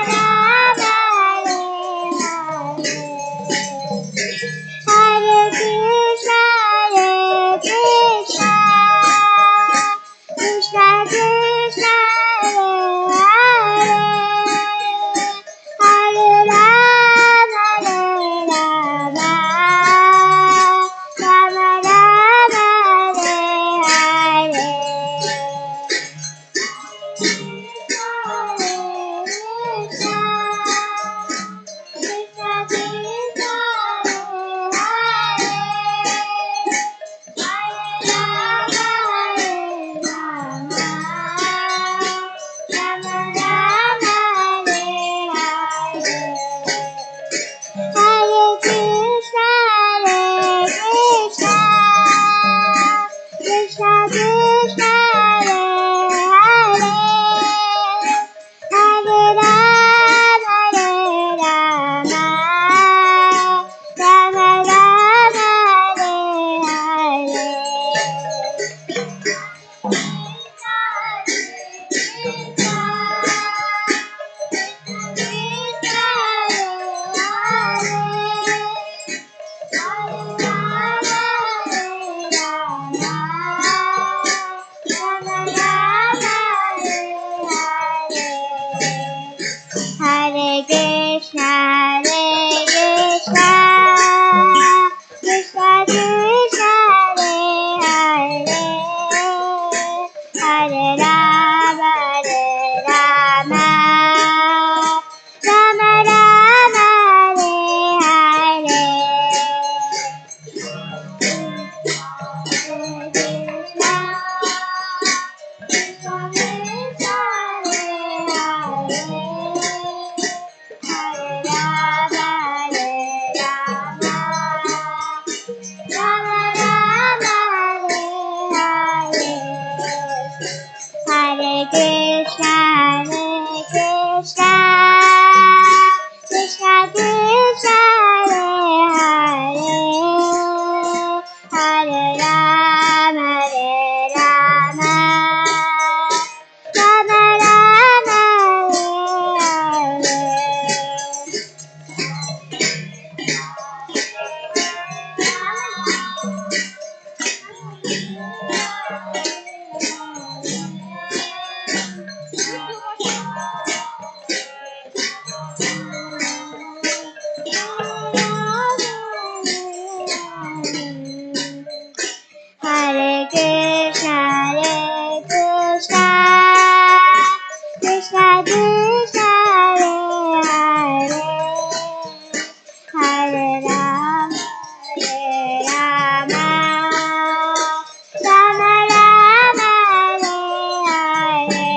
Rama, Hare Hare Krishna, Krishna Krishna, Hare Hare Rama, Rama Rama, Hare Hare Krishna, Krishna Krishna, Hare Hare Rama, Rama Rama, Hare Krishna, Krishna Krishna, Hare Hare Rama, Rama Rama, Hare Hare Krishna, Krishna Krishna, Hare Hare Rama, Rama Rama, Hare Hare Krishna, Krishna Krishna, Hare Hare Rama, Rama Rama, Hare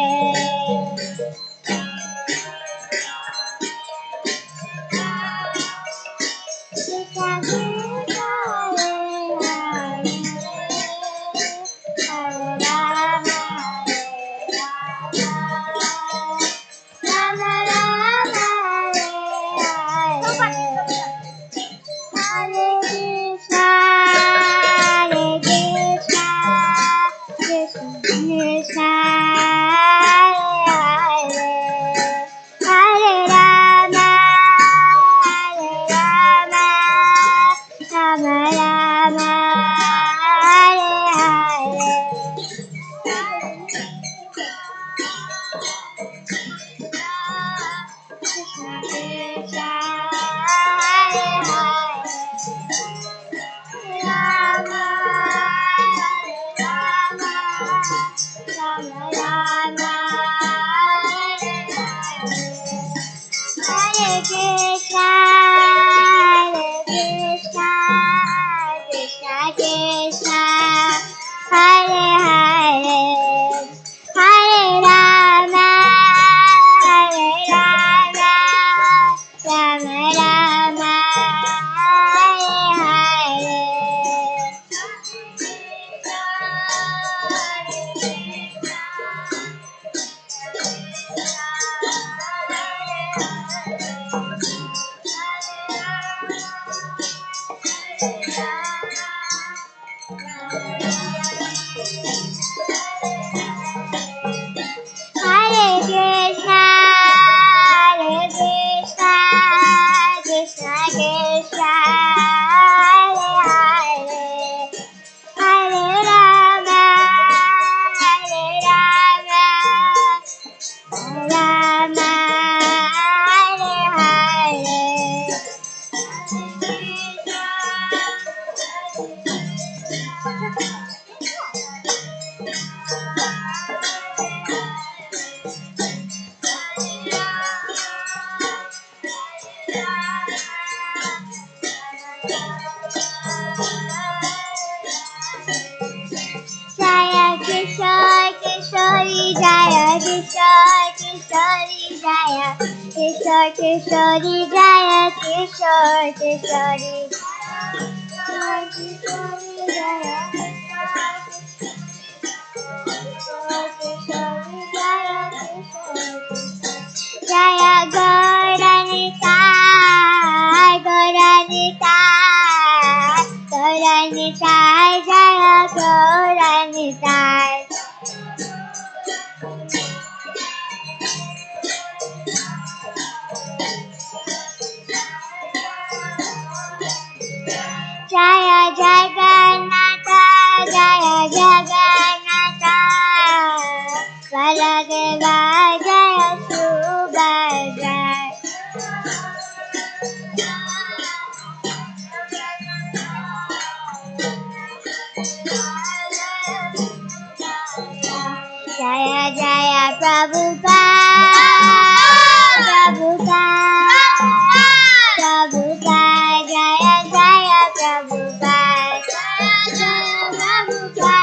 Krishna Krishna, Hare Rama, Rama Krishna, Krishna Krishna, Hare Hare, Hare Rama, Hare Rama, Rama Rama, Hare Hare Krishna, Krishna Krishna, Hare Hare, Hare Rama, Hare Rama, Rama, Hare Jaya Kishore Kishori Jaya Kishore Kishori Jaya Kishore Kishori Jaya Kishore Kishori Kishore Kishori Jaya Kishore Jaya Kishore Jaya Gauranita Gauranita Gauranita Jaya Gauranita Jaya Jagannatha Jaya Jagannatha Baladeva Jaya Subhadra Jaya Jaya Prabhupada Prabhupada Prabhupada Jaya Jaya Prabhupada Jaya Prabhupada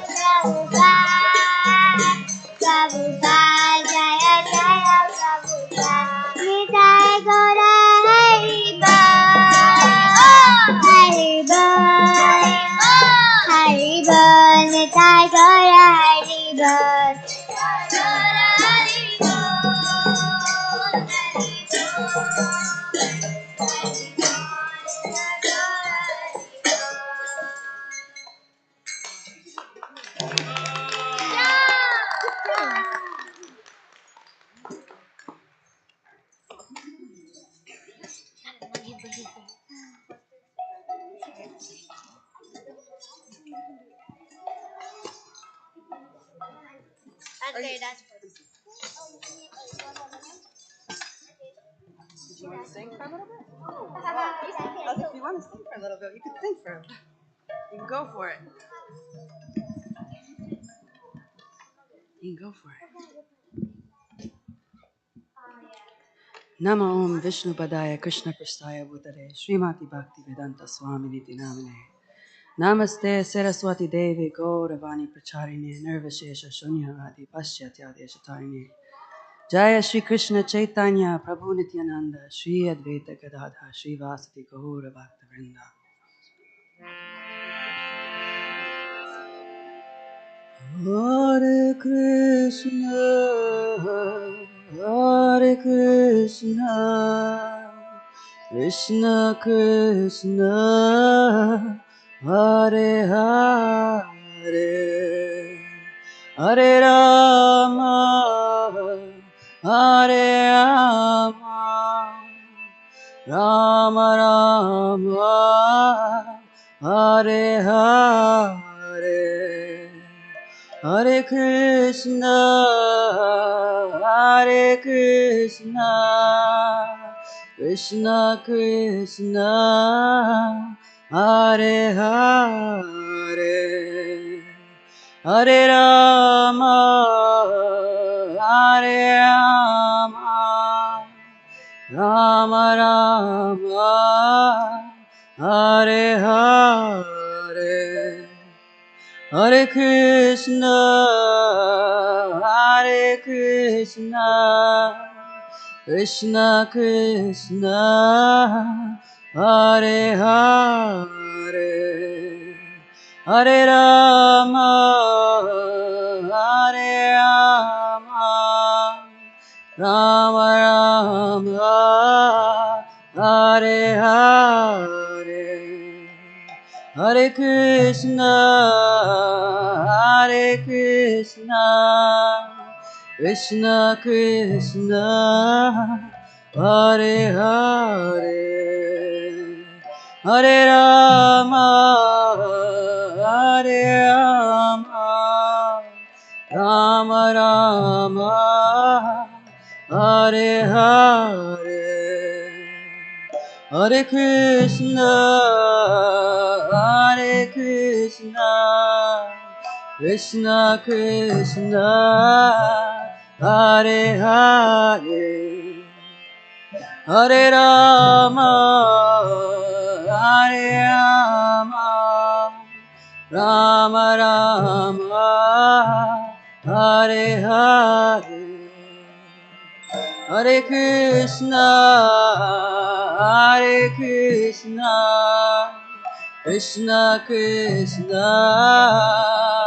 Prabhupada Prabhupada Jaya Jaya Prabhupada Nitai Gaura Haribol Haribol Nitai Gaura Haribol If you want to sing for a little bit, you could sing for a little. You can go for it. You can go for it. Nama Om Vishnu Padaya Krishna Prasthaya Bhutare Srimati Bhakti Vedanta Swami Niti Namine Namaste Saraswati Devi Gauravani Pracharini Nirvashesha Shunyavadi Paschatya Deshatarine Jaya Shri Krishna Chaitanya Prabhu Nityananda Shri Advaita Gadadha Shri Vasati Gaura Bhakta Vrinda Hare Krishna, Hare Krishna, Krishna Krishna, Hare Hare, Hare Rama, Hare Rama, Rama Rama, Hare Hare. Hare Krishna, Hare Krishna, Krishna Krishna, Hare Hare, Hare Rama, Hare Rama, Rama Rama, Hare Hare, Hare Krishna, Hare Krishna, Krishna Krishna, Hare Hare, Hare Rama, Hare Rama, Rama Rama, Hare Hare, Hare Krishna, Hare Krishna, Krishna Krishna, Hare Hare, Hare Rama, Hare Rama, Rama Rama, Hare Hare, Hare Krishna, Hare Krishna, Krishna Krishna, Hare Hare, Hare Rama, Hare Rama, Rama Rama, Hare Hare, Hare Krishna, Hare Krishna, Krishna Krishna,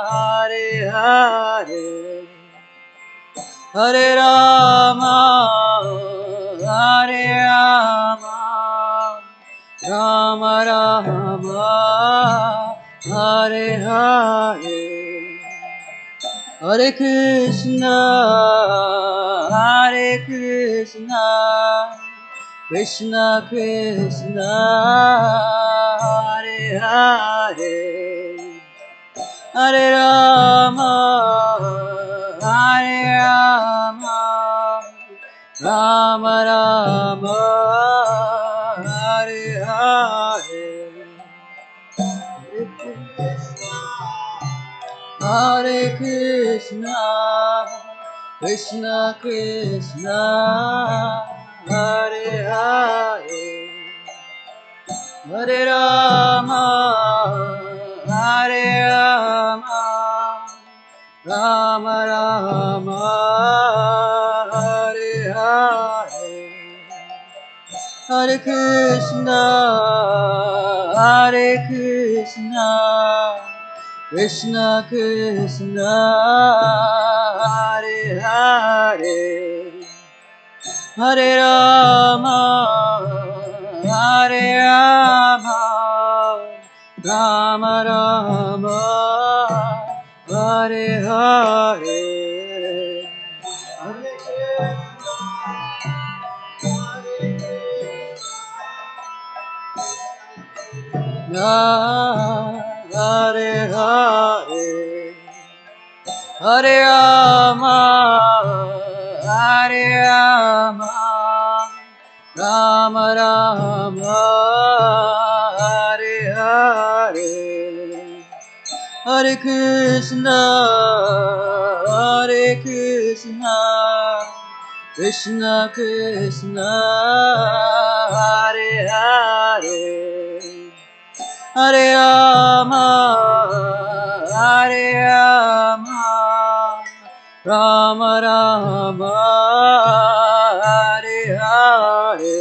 Hare Hare, Hare Rama, Hare Rama, Rama Rama, Hare Hare, Hare Krishna, Hare Krishna, Krishna Krishna, Hare Hare, Hare Rama, Hare Rama, Rama Rama, Hare Hare, Hare Krishna, Krishna Krishna, Hare Hare, Hare Rama, Hare Rama, Rama Rama, Hare Hare, Hare Krishna, Hare Krishna, Krishna Krishna, Hare Hare, Hare Rama, Hare Rama, Rama Rama, Hare Hare, Hare Hare Hare, Hare Rama, Hare Rama, Rama Rama, Hare Hare, Hare Krishna, Hare Krishna, Krishna Krishna, Hare Hare, Hare Rama, Hare Rama, Rama Rama, Hare Hare,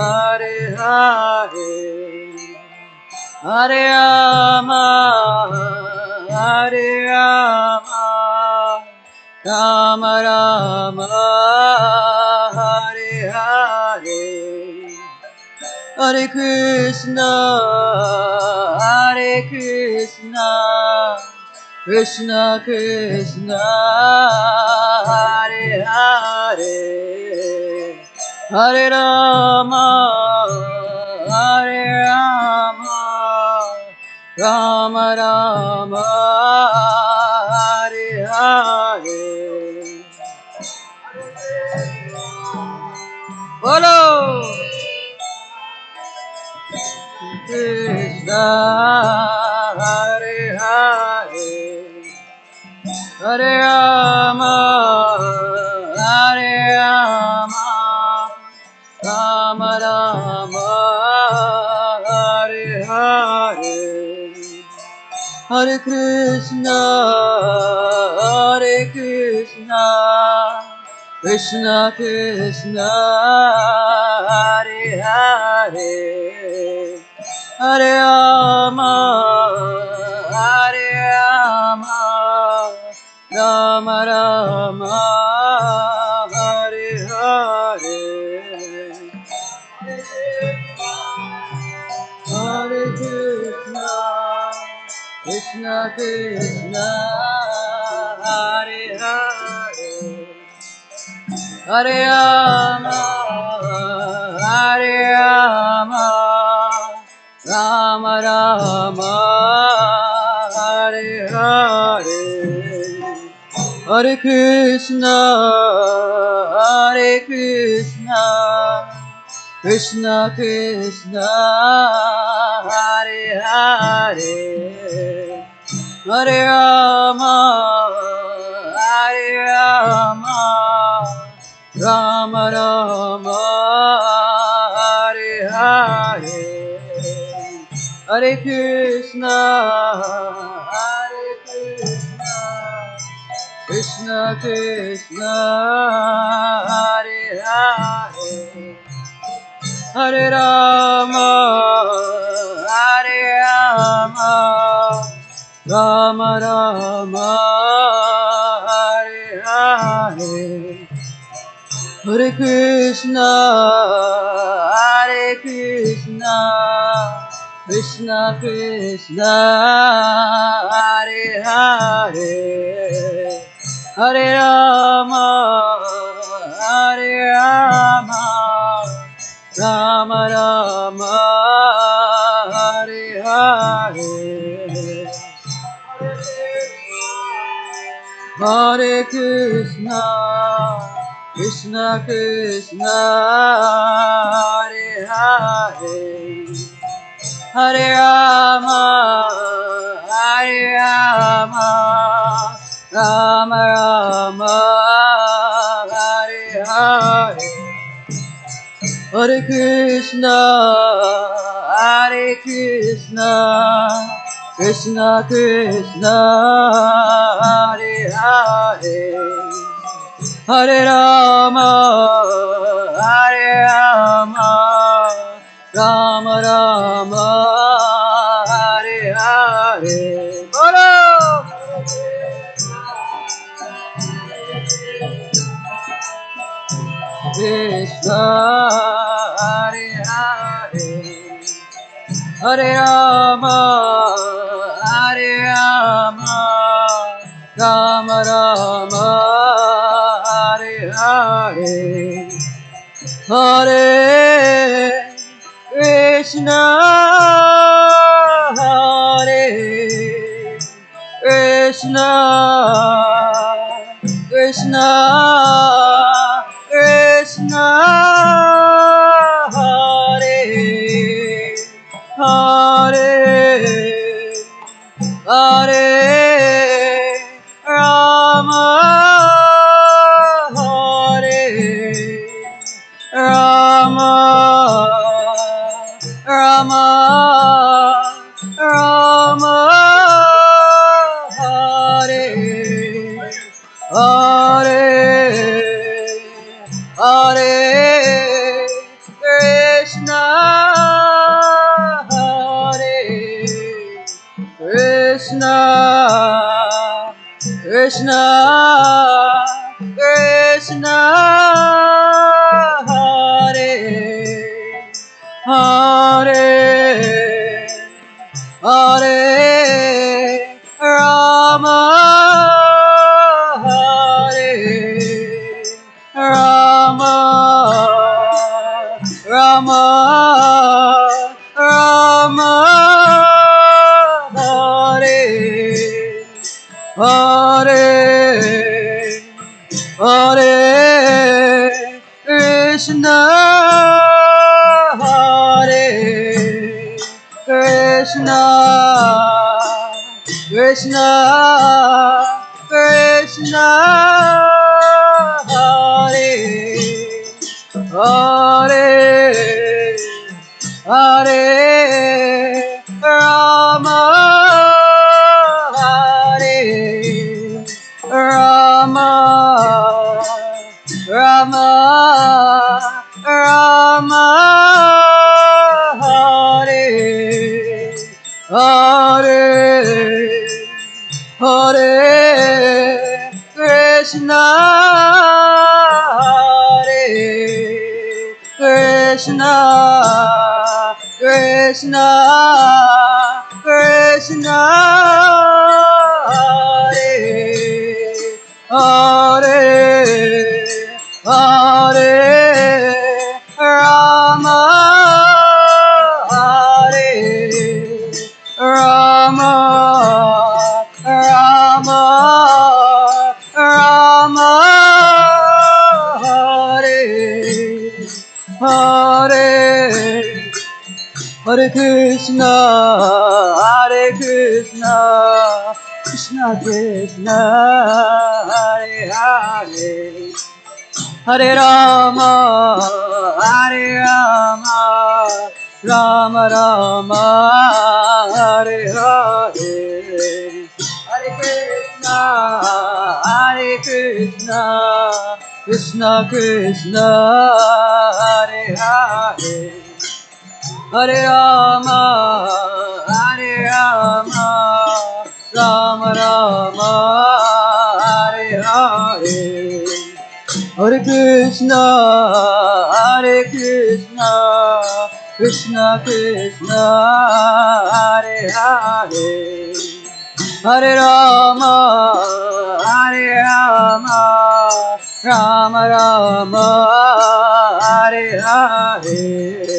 Hare Hare, Hare Rama, Hare Rama, Rama Rama, Hare Hare, Hare Krishna, Hare Krishna, Krishna Krishna, Hare Hare, Hare Rama, Hare Rama, Rama Rama, Hare Hare, Bolo! Krishna, Hare Hare, Hare Rama, Hare Rama, Rama Rama, Hare Hare, Hare Krishna, Hare Krishna, Krishna Krishna, Hare Hare, Hare Rama, Hare Rama, Rama Rama, Hare Hare, Hare Krishna, Krishna Krishna, Hare Hare, Hare Rama, Hare Rama, Rama Rama, Hare Hare, Hare Krishna, Hare Krishna, Krishna Krishna, Hare Hare, Hare Rama, Hare Rama, Rama Rama, Hare Hare, Hare Krishna, Hare Krishna, Krishna Krishna, Hare Hare, Hare Rama, Hare Rama, Rama Rama, Hare Hare, Hare Krishna, Hare Krishna, Krishna Krishna, Hare Hare, Hare Rama, Hare Rama, Rama Rama, Hare Hare, Hare Krishna, Krishna Krishna, Hare Hare, Hare Rama, Hare Rama, Rama Rama, Hare Hare, Hare Krishna, Hare Krishna, Krishna Krishna, Hare Hare, Hare Rama, Hare Rama, Rama Rama, Hare Hare, Bolo! Krishna, Hare Hare, Hare Rama, Hare Rama, Rama Rama, Hare Hare, Hare Krishna, Hare Krishna, Krishna Krishna, Hare Hare, Hare Rama, Hare Rama, Rama Rama, Hare Hare, Hare Krishna, Hare Krishna, Krishna Krishna, Hare Hare, Hare Rama, Hare Rama, Rama Rama, Hare Hare, Hare Krishna, Hare Krishna, Krishna, Krishna, Hare, Hare, Hare Rama, Hare Rama, Rama, Rama, Hare, Hare, Hare Krishna, Hare Krishna, Krishna, Krishna, Hare, Hare, Hare Rama, Hare Rama, Rama, Rama, Hare, Hare, Hare Krishna, Hare Krishna, Krishna Krishna, Hare Hare, Hare Rama, Hare Rama, Rama Rama, Hare Hare, Hare Krishna, Hare Krishna, Krishna Krishna, Hare Hare, Hare Rama, Hare Rama, Rama Rama, Hare Hare, Hare Krishna, Hare Krishna, Krishna Krishna, Hare Hare, Hare Rama, Hare Rama, Rama Rama, Hare Hare.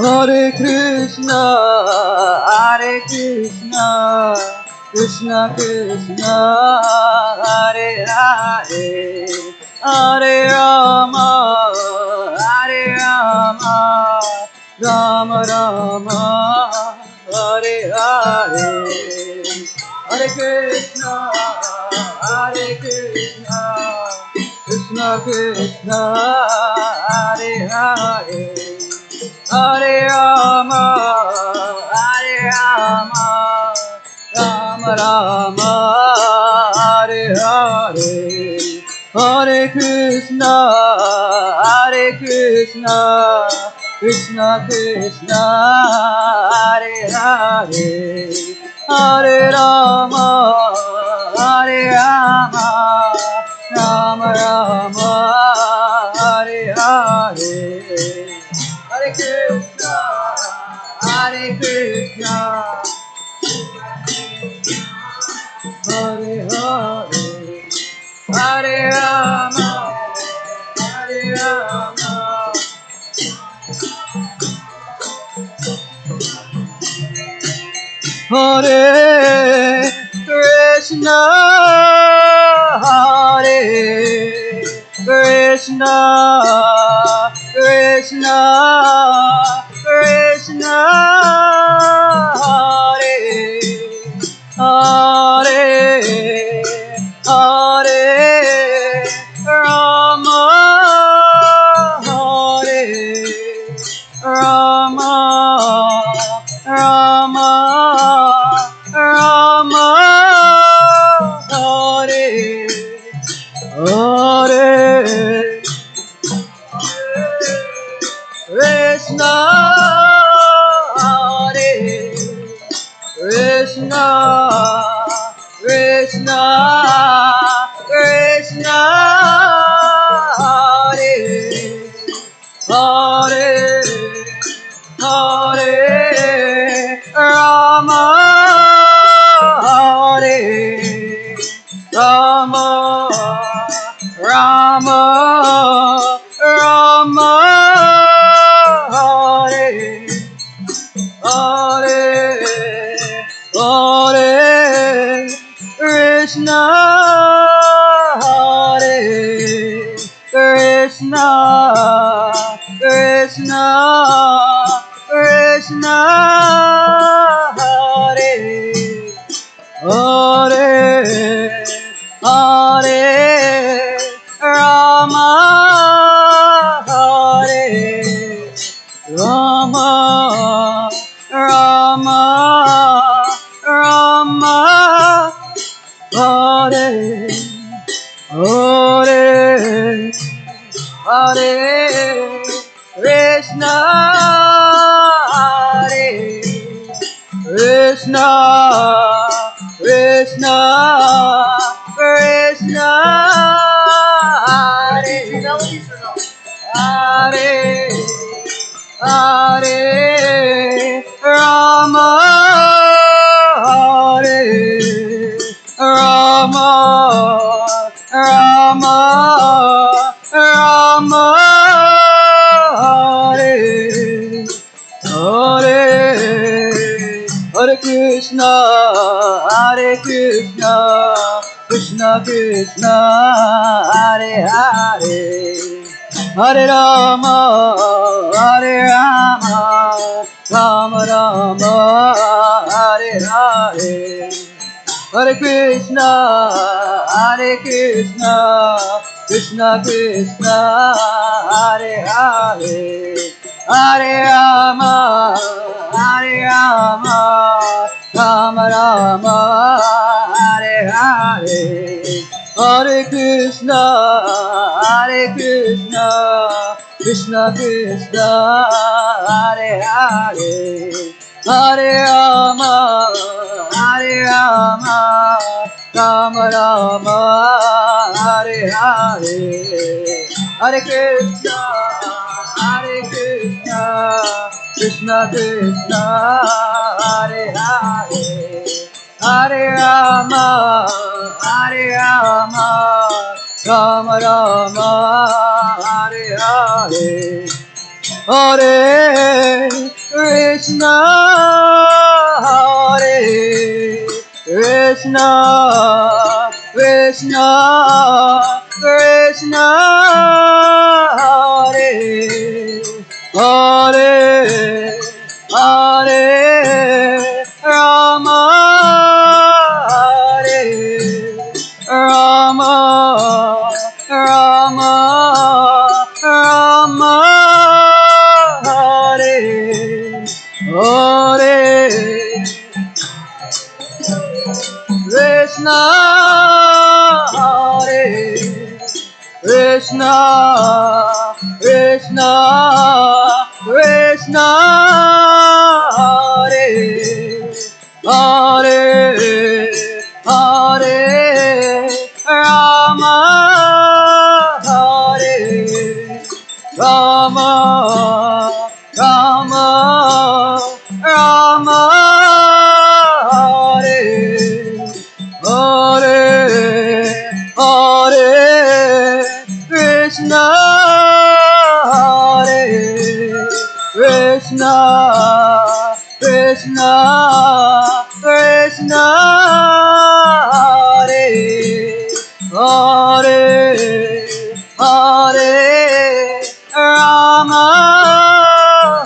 Hare Krishna, Hare Krishna, Krishna Krishna, Hare Hare, Hare Rama, Hare Rama, Rama Rama, Hare Hare, Hare Krishna, Hare Krishna, Krishna Krishna, Hare Hare, Hare Rama, Hare Rama, Rama Rama, Hare Hare, Hare Krishna, Hare Krishna, Krishna Krishna, Hare Hare, Hare Rama, Hare Rama, Rama Rama, Hare Hare, Hare Krishna, Hare Krishna, Hare Hare, Hare Rama, Hare Rama, Hare Krishna, Hare Krishna, Krishna, Krishna, Hare Hare, Hare Rama, Hare Rama, Rama, Rama, Hare Hare, Krishna, Hare Krishna, Krishna, Krishna, Hare Hare, Hare Rama, Hare Rama, Rama, Rama, Krishna, Krishna, Krishna, Hare, Hare, Hare Rama, Hare Rama, Rama, Rama, Hare, Hare, Hare Krishna, Hare Krishna, Krishna, Krishna, Hare, Hare, Hare Rama, Hare Rama, Rama, Rama, Hare, Hare, Hare Krishna, Krishna Krishna, Hare Hare, Hare Rama, Hare Rama, Rama Rama, Hare Hare, Hare Krishna, Krishna Krishna, Hare Hare, Hare Rama, Rama Rama, Hare Hare, Hare Krishna, Krishna Krishna, Hare Hare, Hare Rama, Rama Rama, Hare Hare, Hare Krishna, Krishna Krishna, Hare Hare, Hare Rama, Rama Rama, Hare Hare, Hare Krishna, Hare Krishna, Krishna Krishna, Hare Hare, Hare Rama, Hare Rama, Rama, Rama, Hare Hare, Krishna, Hare Krishna, Krishna, Krishna, Hare Hare, Hare Rama, Hare Rama, Rama, Rama, Hare Hare, Hare Krishna, Hare Krishna, Krishna, Krishna, Hare Hare, Hare Rama,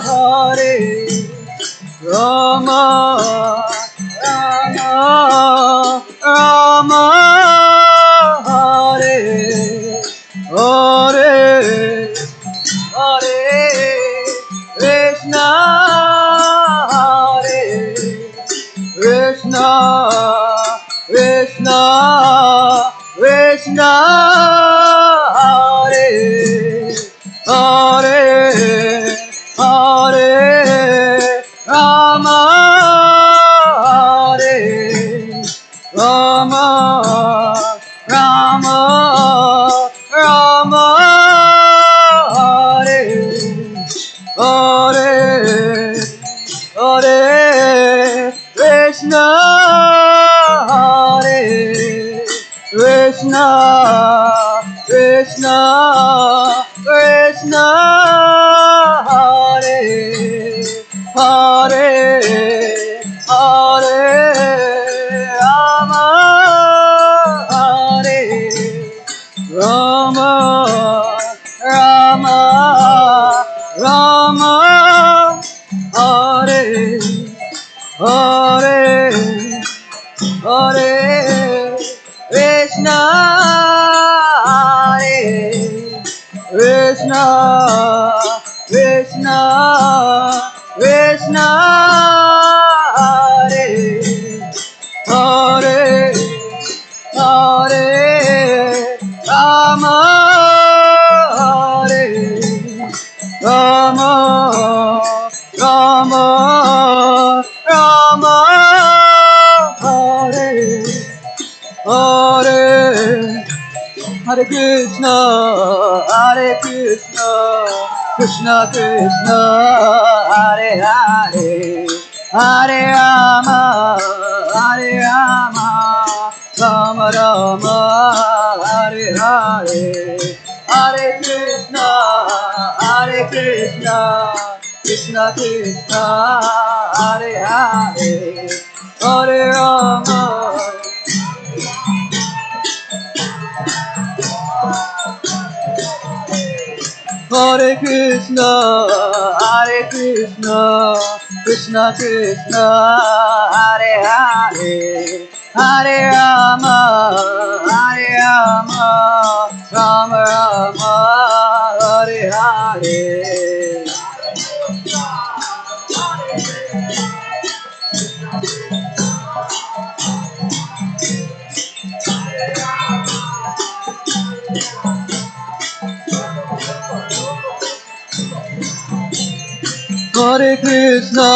Hare Rama, Rama, Rama, Hare Hare, Hare Krishna, Hare Krishna, Krishna, Krishna, Hare Hare, Hare Rama, Hare Rama, Rama, Rama, Hare Hare, Hare Krishna, Hare Krishna, Krishna, Krishna, Hare Hare, Hare Rama, Hare Rama, Rama Krishna, Krishna, Krishna, Hare, Hare, Hare, Rama, Hare, Rama, Rama, Rama, Hare, Hare, Hare Krishna, Hare Krishna, Krishna Krishna, Hare Hare, Hare Rama, Hare Rama, Rama Rama, Hare Hare, Hare Krishna, Hare Krishna, Krishna Krishna, Hare Hare, Hare Rama. Hare Krishna, Hare Krishna, Krishna Krishna, Hare Hare, Hare Rama, Hare Rama, Rama Rama, Hare Hare. Hare Krishna,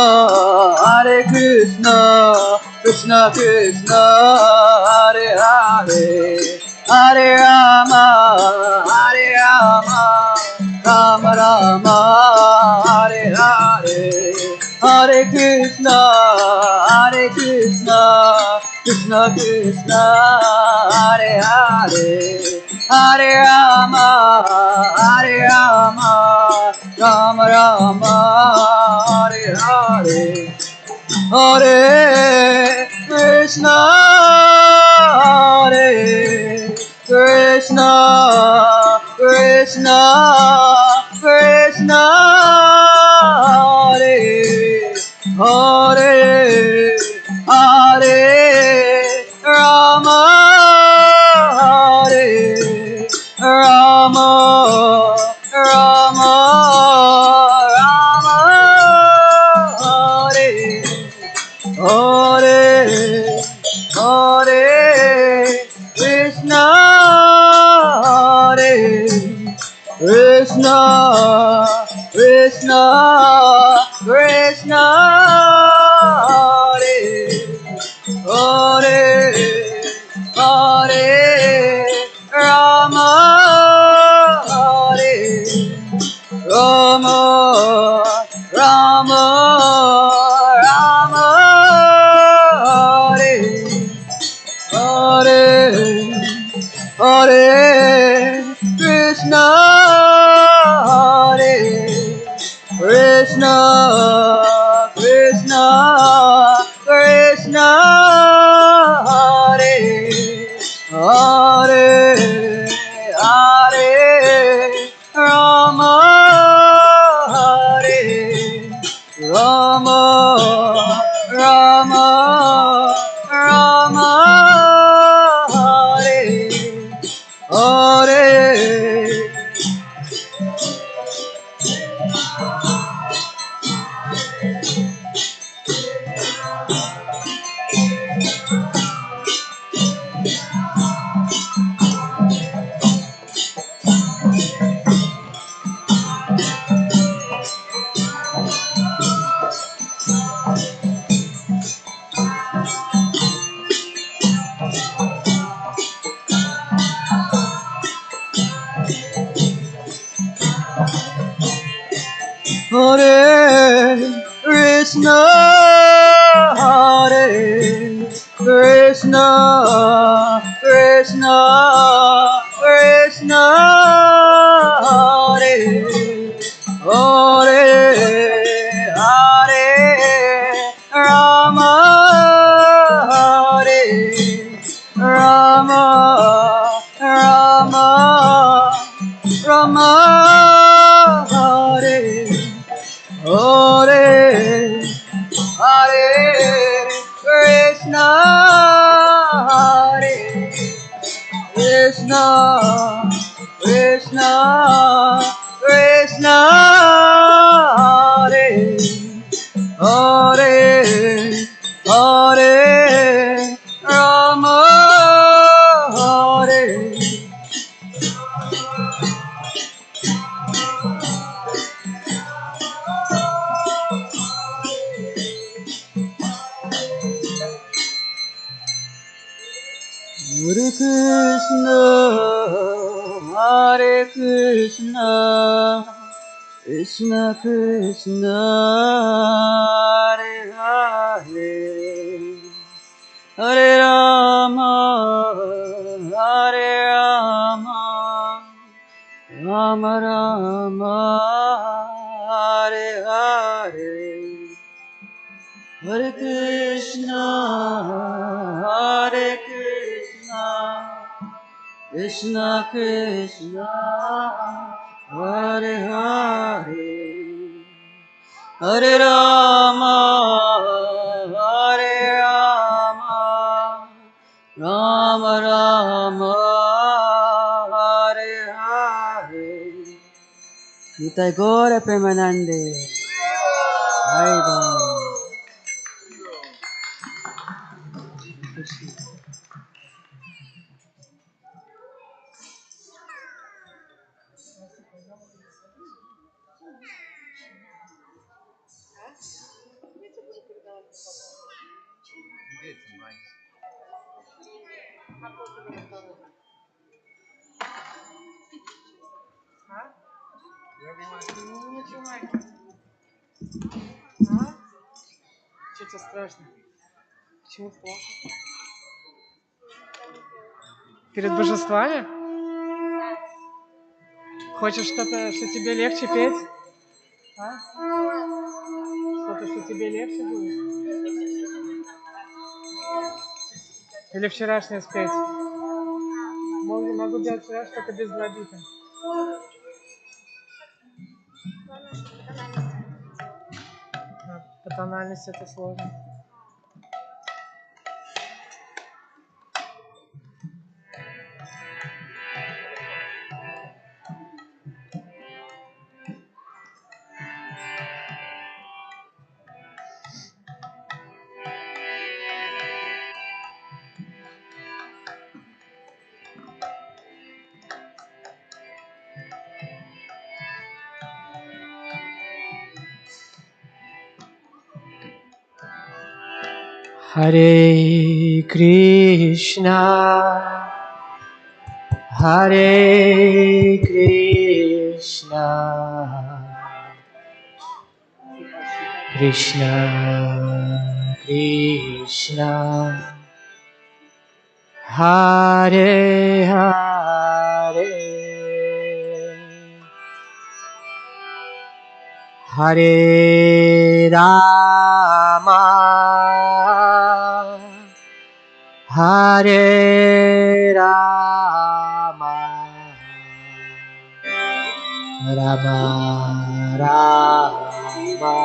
Hare Krishna, Krishna Krishna, Hare Hare, Hare Rama, Hare Rama, Rama Rama, Hare Hare, Hare Krishna, Hare Krishna, Krishna Krishna, Hare Hare, Hare Rama, Hare Rama, Rama Rama, Hare Hare, Hare Krishna, Hare Krishna, Krishna Krishna, Hare Hare, Hare Rama, Hare Rama, Rama, Rama, Hare Hare, Hare Krishna, Hare Krishna, Krishna, Krishna, Hare Hare, Hare Rama, Hare Rama, Rama, Rama, Hare Hare, Hare Krishna, Hare Krishna, Krishna, Krishna, Hare Hare, Hare Rama, Hare Rama, Rama, Rama, Hare Hare. Hare Krishna, Hare Krishna, Krishna Krishna, Hare Hare, Hare Rama, Hare Rama, Rama, Rama, Hare Hare, Hare Krishna, Krishna, Hare Hare, Hare Rama, Hare Hare Krishna, Hare Krishna, Krishna Krishna, Hare Hare, Hare Rama, Hare Rama, Rama Rama, Hare Hare, Hare Krishna, Hare Krishna, Krishna Krishna, Hare Hare, Hare Rama, Hare Rama, Rama Rama, Hare Hare. Nitai Gaura Premanande. Hare Bol. Что тебе страшно? Почему плохо? Перед божествами? Хочешь что-то, что тебе легче петь? А? Что-то, что тебе легче будет? Или вчерашнее спеть? Могу делать вчерашнее, только без два бита. По тональности это сложно. Hare Krishna, Hare Krishna, Krishna Krishna, Hare Hare, Hare Rama, Hare Rama, Rama Rama,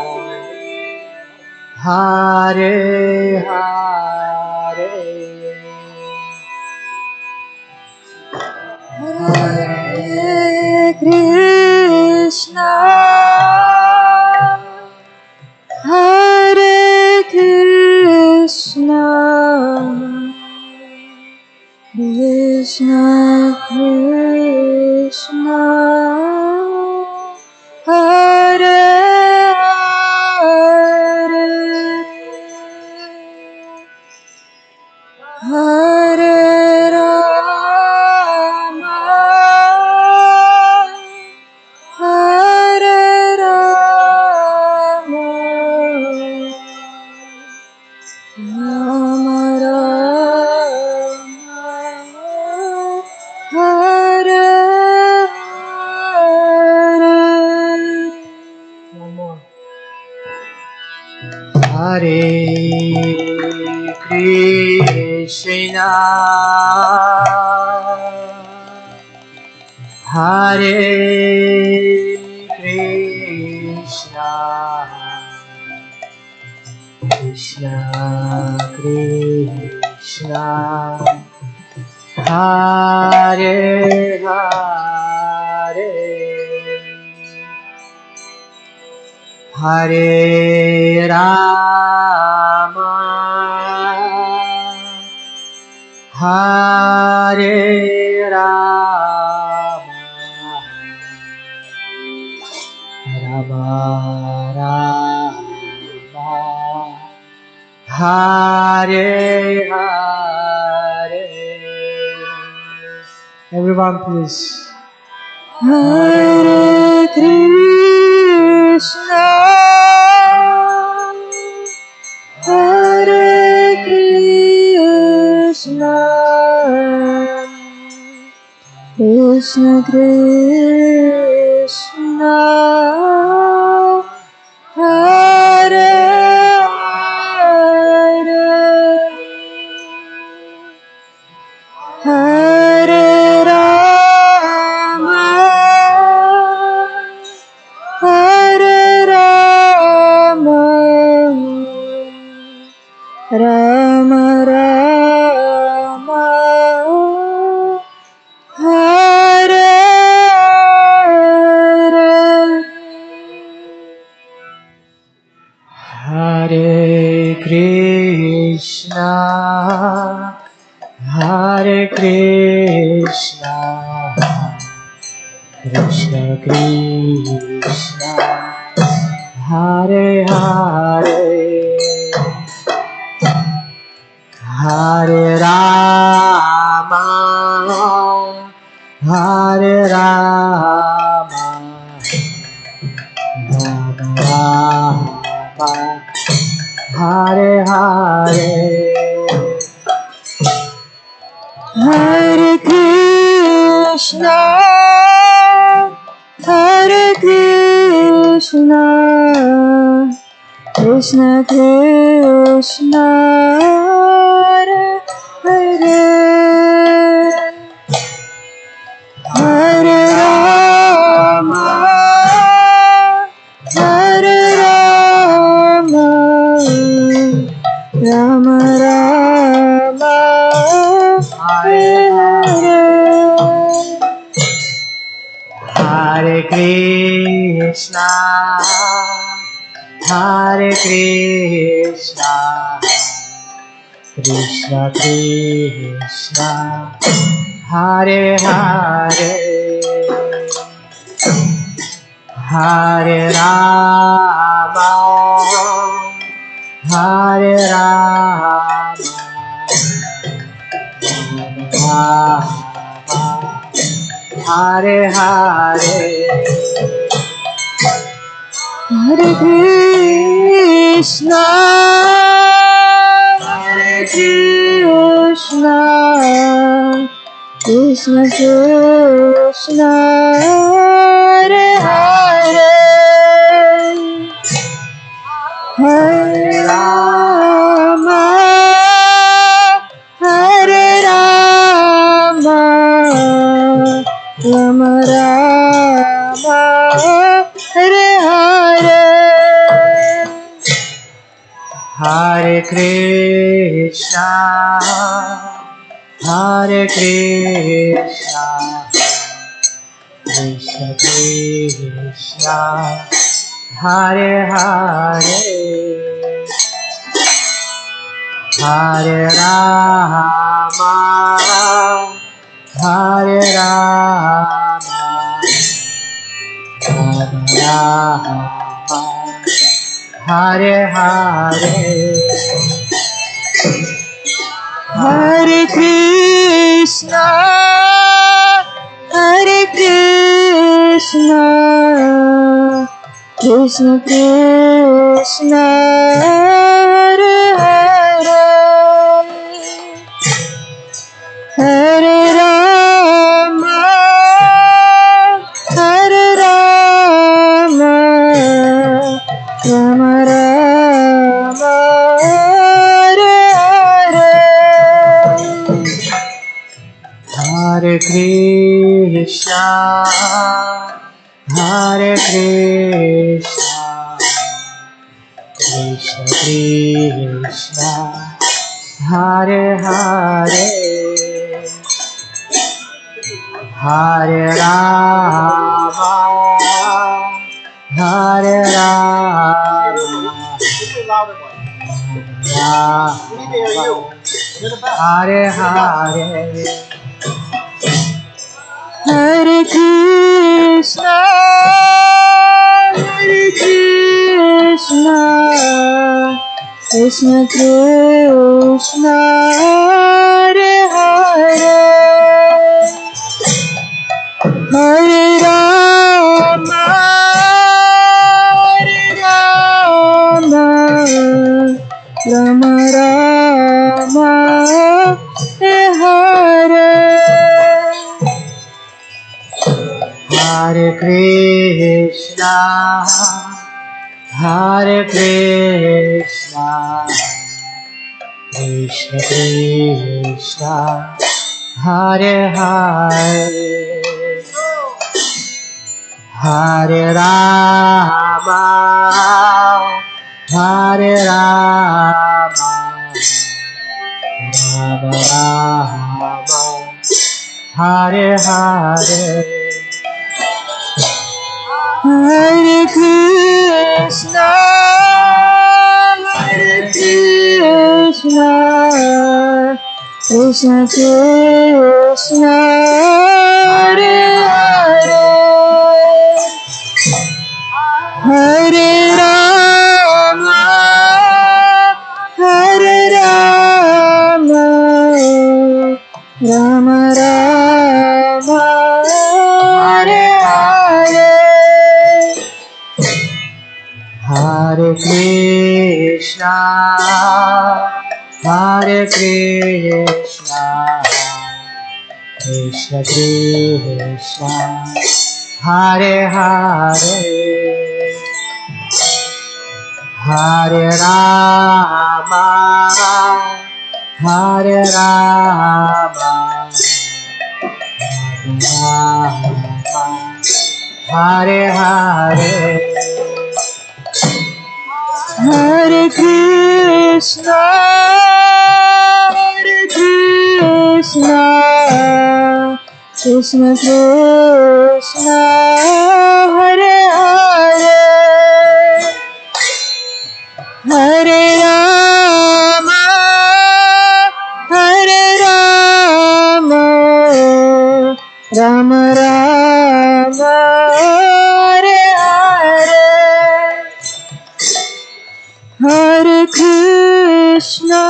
Hare Hare, Hare Krishna, Hare Krishna, Krishna Krishna, Hare Hare, Hare Rama, Hare Rama, Rama Rama, Hare Hare. One more. Hare Krishna, Hare Krishna, Krishna Krishna, Hare Hare, Hare Rama, Hare Rama, Rama Rama, Hare Hare. Everyone, please. Hare Krishna, Hare Krishna, Krishna Krishna, Hare Hare, Hare Rama, Hare Rama, Rama Rama, Hare Hare, Hare Krishna, Hare Krishna, Krishna Krishna, Hare Hare, Hare Rama, Hare Rama, Rama Rama, Hare Hare, Hare Krishna, Hare Krishna, Krishna Krishna, Hare Hare, Hare Rama, Hare Rama, Rama Rama, Hare Hare, Hare Krishna, Hare Krishna, Krishna Krishna, Hare Hare, Hare Rama, Hare Rama, Rama Hare Hare, Hare Krishna, Hare Krishna, Krishna Krishna, Hare Hare, Hare Rama, Hare Rama, Rama Rama, Hare Hare, Hare Krishna, Hare Krishna, Krishna Krishna, Hare Hare, Hare Rama, Hare Rama, Rama Rama, Hare Hare, Hare Krishna, Hare Krishna, Krishna Krishna, Hare Hare, Hare Rama, Hare Rama, Rama Rama, Hare Hare, Hare Krishna, Hare Krishna, Krishna Krishna, Hare Hare, Hare Rama, Hare Rama, Hare Hare, Hare Krishna, Hare Krishna, Krishna Krishna, Hare Hare, Hare Rama, Hare Rama, Rama Rama, Hare Hare, Hare Krishna, Hare Krishna, Krishna Krishna, Hare Hare, Hare Rama, Hare Rama, Rama Rama, Hare Hare, Hare Krishna, Hare Krishna, Krishna Krishna, Hare Hare, Hare Rama, Hare Rama, Rama Rama, Hare Hare, Hare Krishna, Hare Krishna, Krishna Krishna, Hare Hare, Hare Rama, Hare Rama, Rama, Hare Hare, Hare Krishna, Hare Krishna, Krishna Krishna, Hare Hare, Hare Rama, Hare Rama, Rama Rama, Hare Hare, Hare Krishna,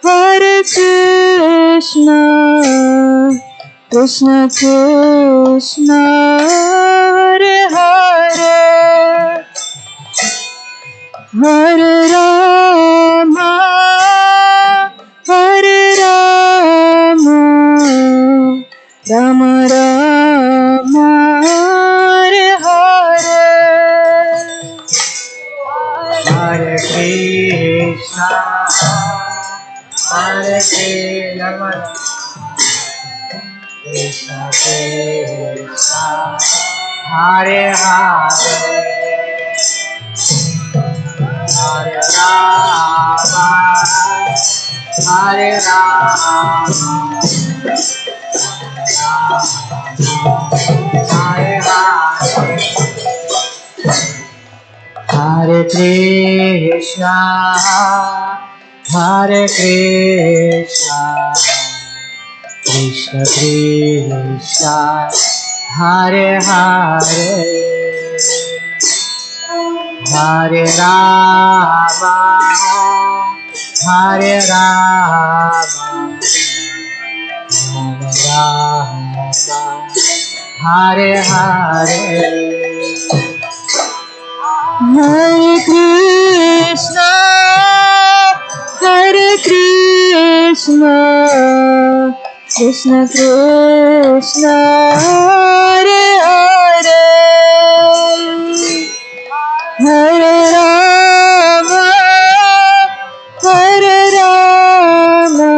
Hare Krishna, Krishna Krishna, Hare Hare, Hare Rama, Hare Rama, Rama Rama, Hare Hare, Hare Krishna, Hare Krishna, Krishna Krishna, Hare Hare, Hare Rama, Hare Rama, Hare Hare, Hare Krishna, Hare Krishna, Krishna Krishna, Hare Hare, Hare Rama, Hare Rama, Rama Rama, Hare Hare, Hare Krishna, Hare Krishna, Krishna Krishna, Hare Hare, Hare Rama, Hare Rama,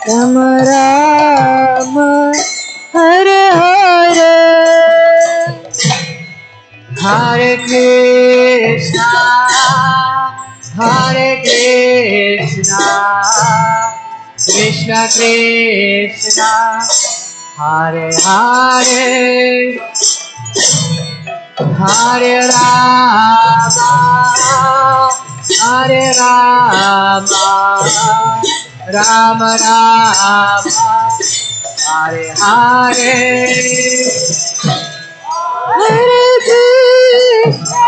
Rama Rama, Hare Hare, Hare Krishna, Hare Krishna, Krishna Krishna, Hare Hare, Hare Rama, Hare Rama, Rama Rama, Hare Hare, Hare Krishna,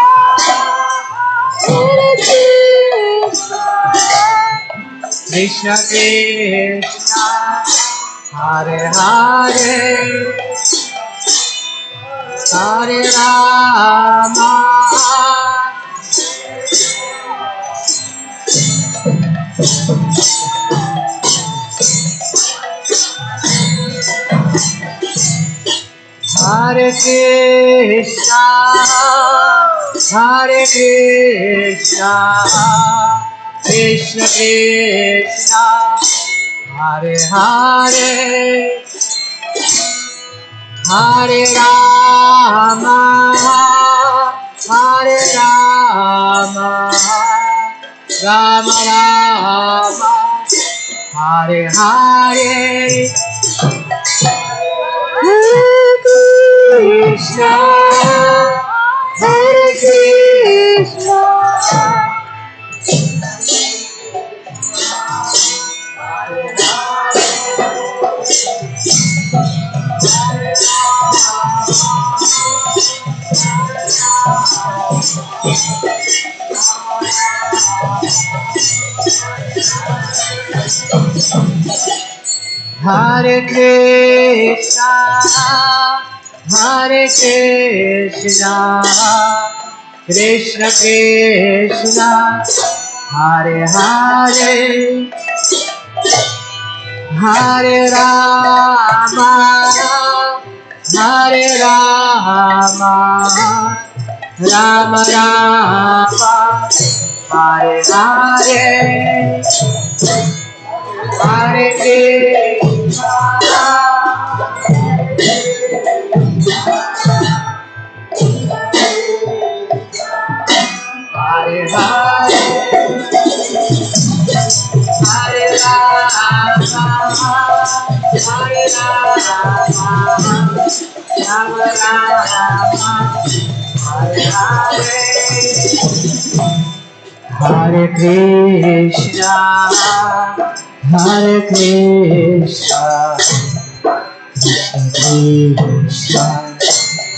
Hare Krishna, Krishna Krishna, Hare Hare, Hare Rama, Hare Krishna, Hare Krishna, Krishna Krishna, Hare Hare, Hare Rama, Hare Rama, Rama Rama, Hare Hare, Hare Krishna, Hare Krishna, Hare Krishna, Hare Krishna, Krishna Krishna, Hare Hare, Hare Rama, Hare Rama, Rama Rama, Hare Hare, Hare Krishna, Hare Hare, Hare Rama, Hare Rama, Rama Rama, Hare Hare, Hare Krishna, Hare Krishna, Krishna,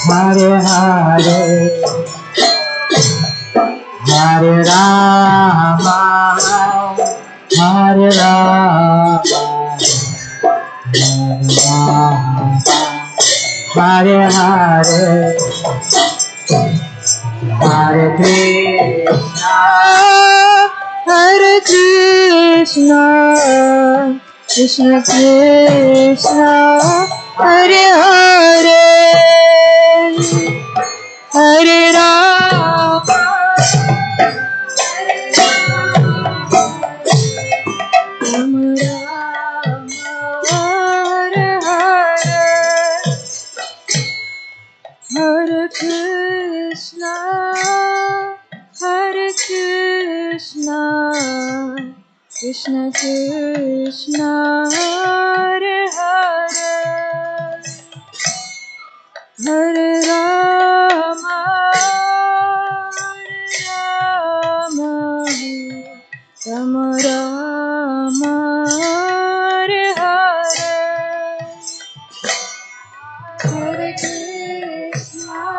Hare Hare, Hare Rama, Hare Rama, Hare Hare, Hare Krishna, Hare Krishna, Krishna Krishna, Hare Hare, Hare Rama, Rama Hare Hare, Hare Krishna, Hare Krishna, Krishna Krishna, Hare Hare, Hare Rama, Rama Rama, Hare Hare, Hare Krishna,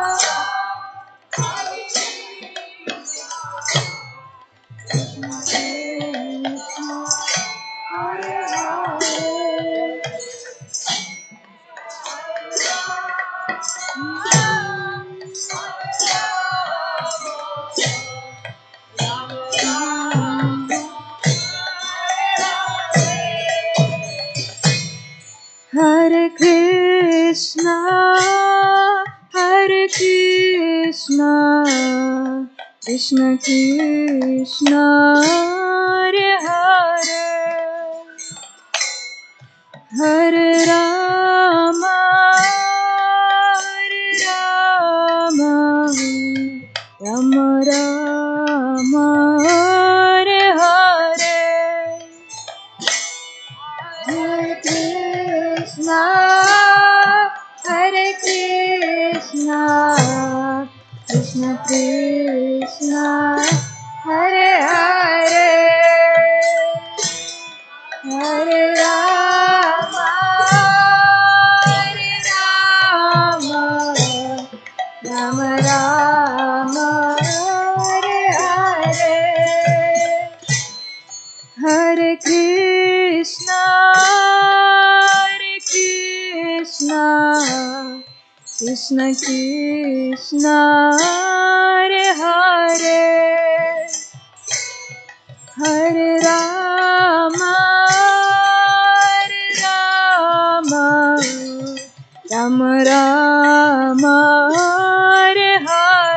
Hare Krishna, Hare Krishna, Krishna Krishna, Hare Hare, Hare Rama, Hare Rama, Rama Rama, Hare Hare, Hare Krishna, Hare Krishna, Krishna, Hare Hare, Hare Rama, Hare Rama, Rama Rama, Hare Hare,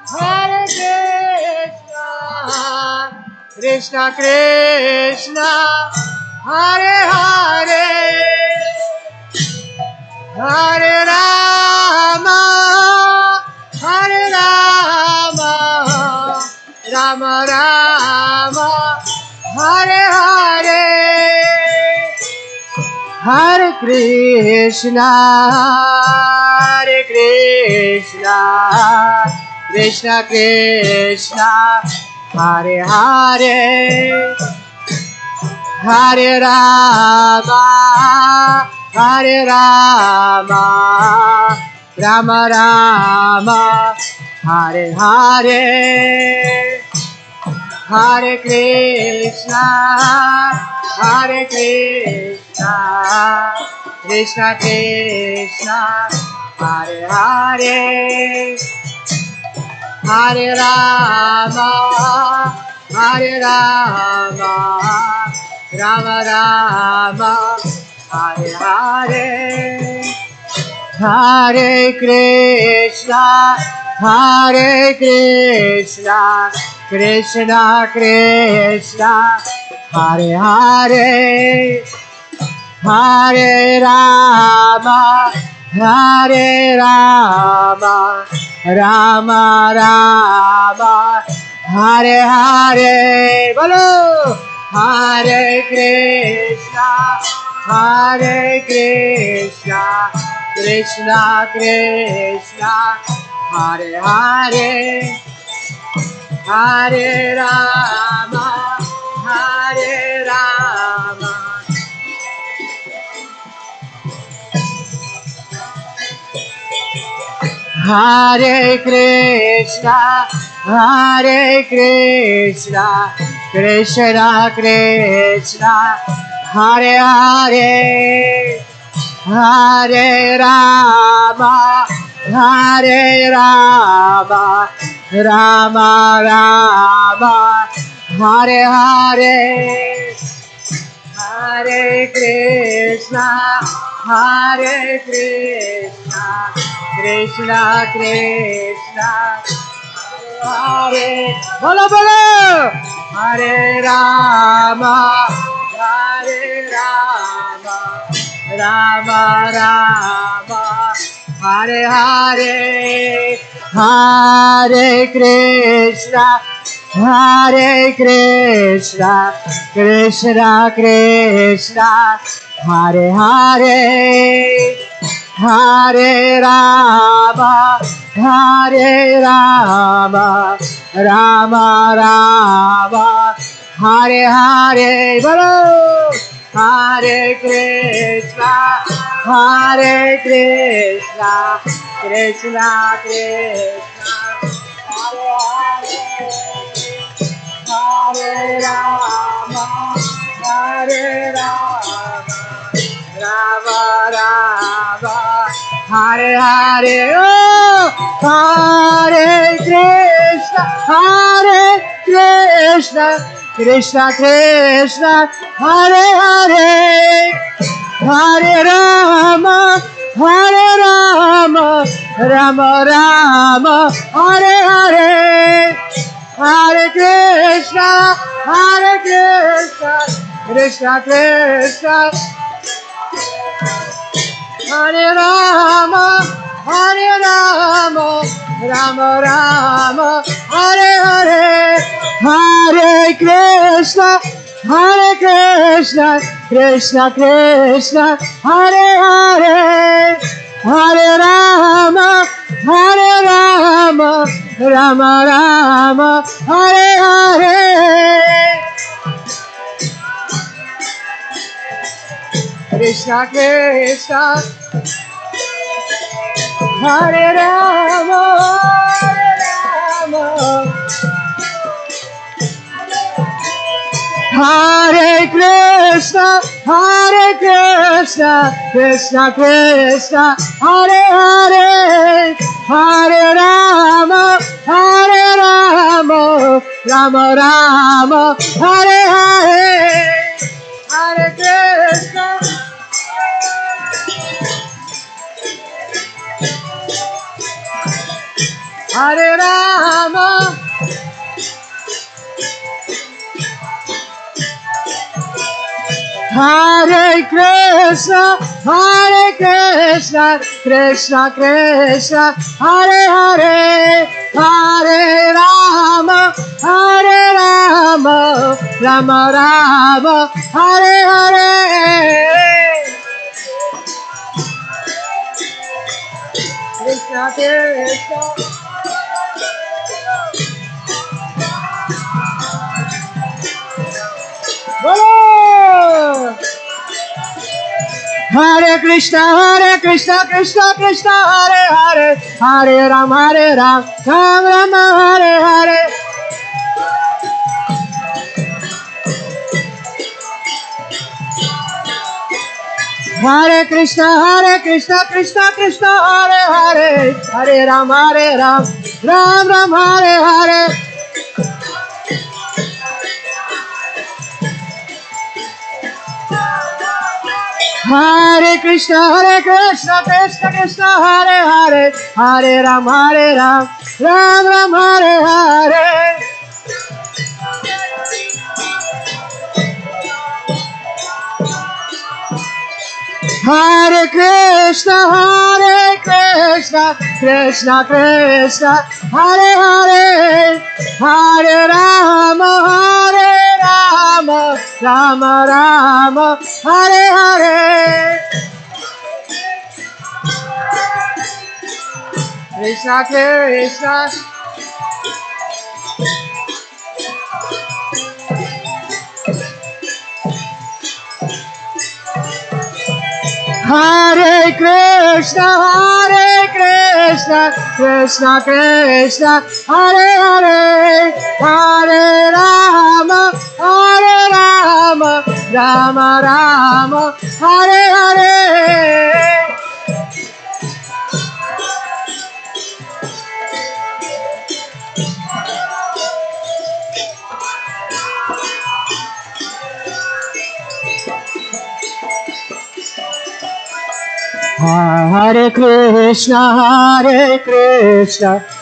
Hare Krishna, Krishna Krishna, Hare Hare, Hare Rama, Rama Rama, Hare Hare, Hare Krishna, Krishna Krishna, Hare Hare, Hare Rama, Rama Rama, Hare Hare, Hare Krishna, Krishna Krishna, Hare Hare, Hare Rama, Rama Rama, Hare Hare, Hare Krishna, Krishna Krishna, Hare Hare, Hare Rama, Rama Rama, Hare Hare, Hare Krishna, Krishna Krishna, Hare Hare, Hare Rama, Rama Rama, Hare Hare, Bolo, Hare Krishna, Krishna Krishna, Hare Hare, Hare Rama, Hare Krishna, Krishna Krishna, Hare Hare, Hare Rama, Rama Rama, Hare Hare, Hare Krishna, Krishna Krishna, Hare, bolo bolo, Hare Rama, Rama Rama, Hare Hare, Hare Krishna, Krishna Krishna, Hare Hare, Hare Rama, Rama Rama, Hare Hare, bolo, Hare Krishna, Krishna Krishna, Hare Rama, Rama Rama, Hare Hare, oh, Hare Krishna, Krishna Krishna, Hare Hare, Hare Rama, Rama Rama, Hare Hare, Hare Krishna, Krishna Krishna, Hare Rama, Rama Rama, Hare Hare, Hare Krishna, Hare Krishna, Krishna Krishna, Hare Hare, Hare Rama, Hare Rama, Rama Rama, Hare Hare. Krishna Krishna, Hare Rama, Hare Rama, Hare Krishna, Krishna Krishna, Hare Hare, Hare Rama, Rama Rama, Hare Hare, Hare Krishna, Hare Rama, Hare Krishna, Krishna Krishna, Hare Hare, Hare Rama, Rama Rama, Hare Hare. Krishna Krishna, Bolo! Hare Krishna, Krishna Krishna, Hare Hare, Hare Ram, Ram Rama, Hare Hare. Hare Krishna, Krishna Krishna, Hare Hare, Hare Ram, Ram Hare Hare. Hare Krishna, Krishna Krishna, Hare Hare, Hare Ram, Ram Hare Hare. Hare Krishna, Krishna Krishna, Hare Hare, Hare Rama, Rama Rama, Hare Hare. Krishna Krishna, Hare Krishna, Krishna Krishna, Hare Hare, Hare Rama, Rama Rama, Hare Hare. Hare Krishna,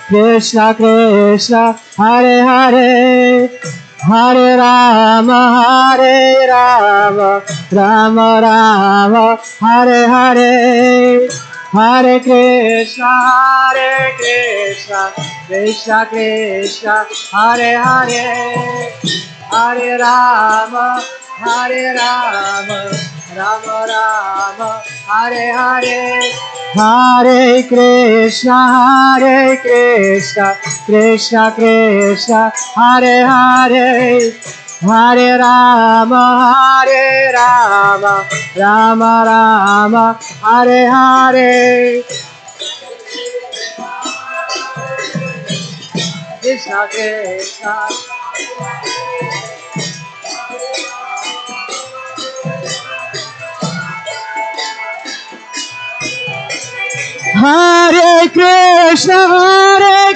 Krishna Krishna, Hare Hare, Hare Rama, Rama Rama, Hare Hare. Hare Krishna, Krishna Krishna, Hare Hare, Hare Rama, Rama Rama, Hare Hare. Hare Krishna, Krishna Krishna, Hare Hare, Hare Rama, Rama Rama, Hare Hare. Krishna Krishna, Hare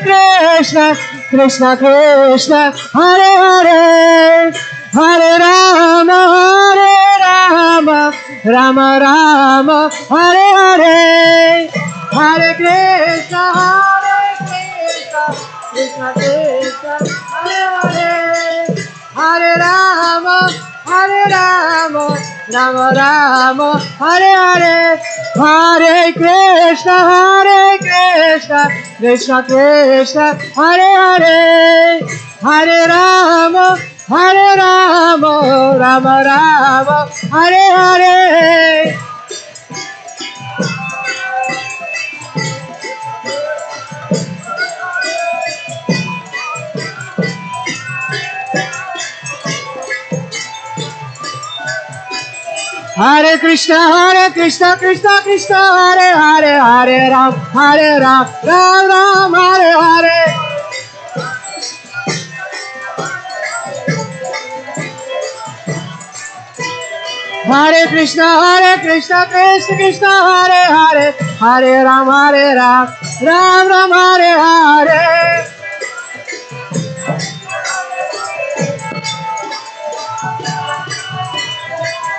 Krishna, Krishna Krishna, Hare Hare, Hare Rama, Rama Rama, Hare Hare, Hare Krishna, Krishna Krishna, Hare Hare, Hare Rama, Rama Rama, Hare Hare, Hare Krishna, Krishna Krishna, Hare Hare, Hare Rama, Hare Rama, Rama Rama, Hare Hare. Hare Krishna, Krishna Krishna, Hare Hare, Hare Ram, Ram Ram, Hare Hare. Hare Krishna, Krishna Krishna, Hare Hare, Hare Ram, Ram Ram, Hare Hare.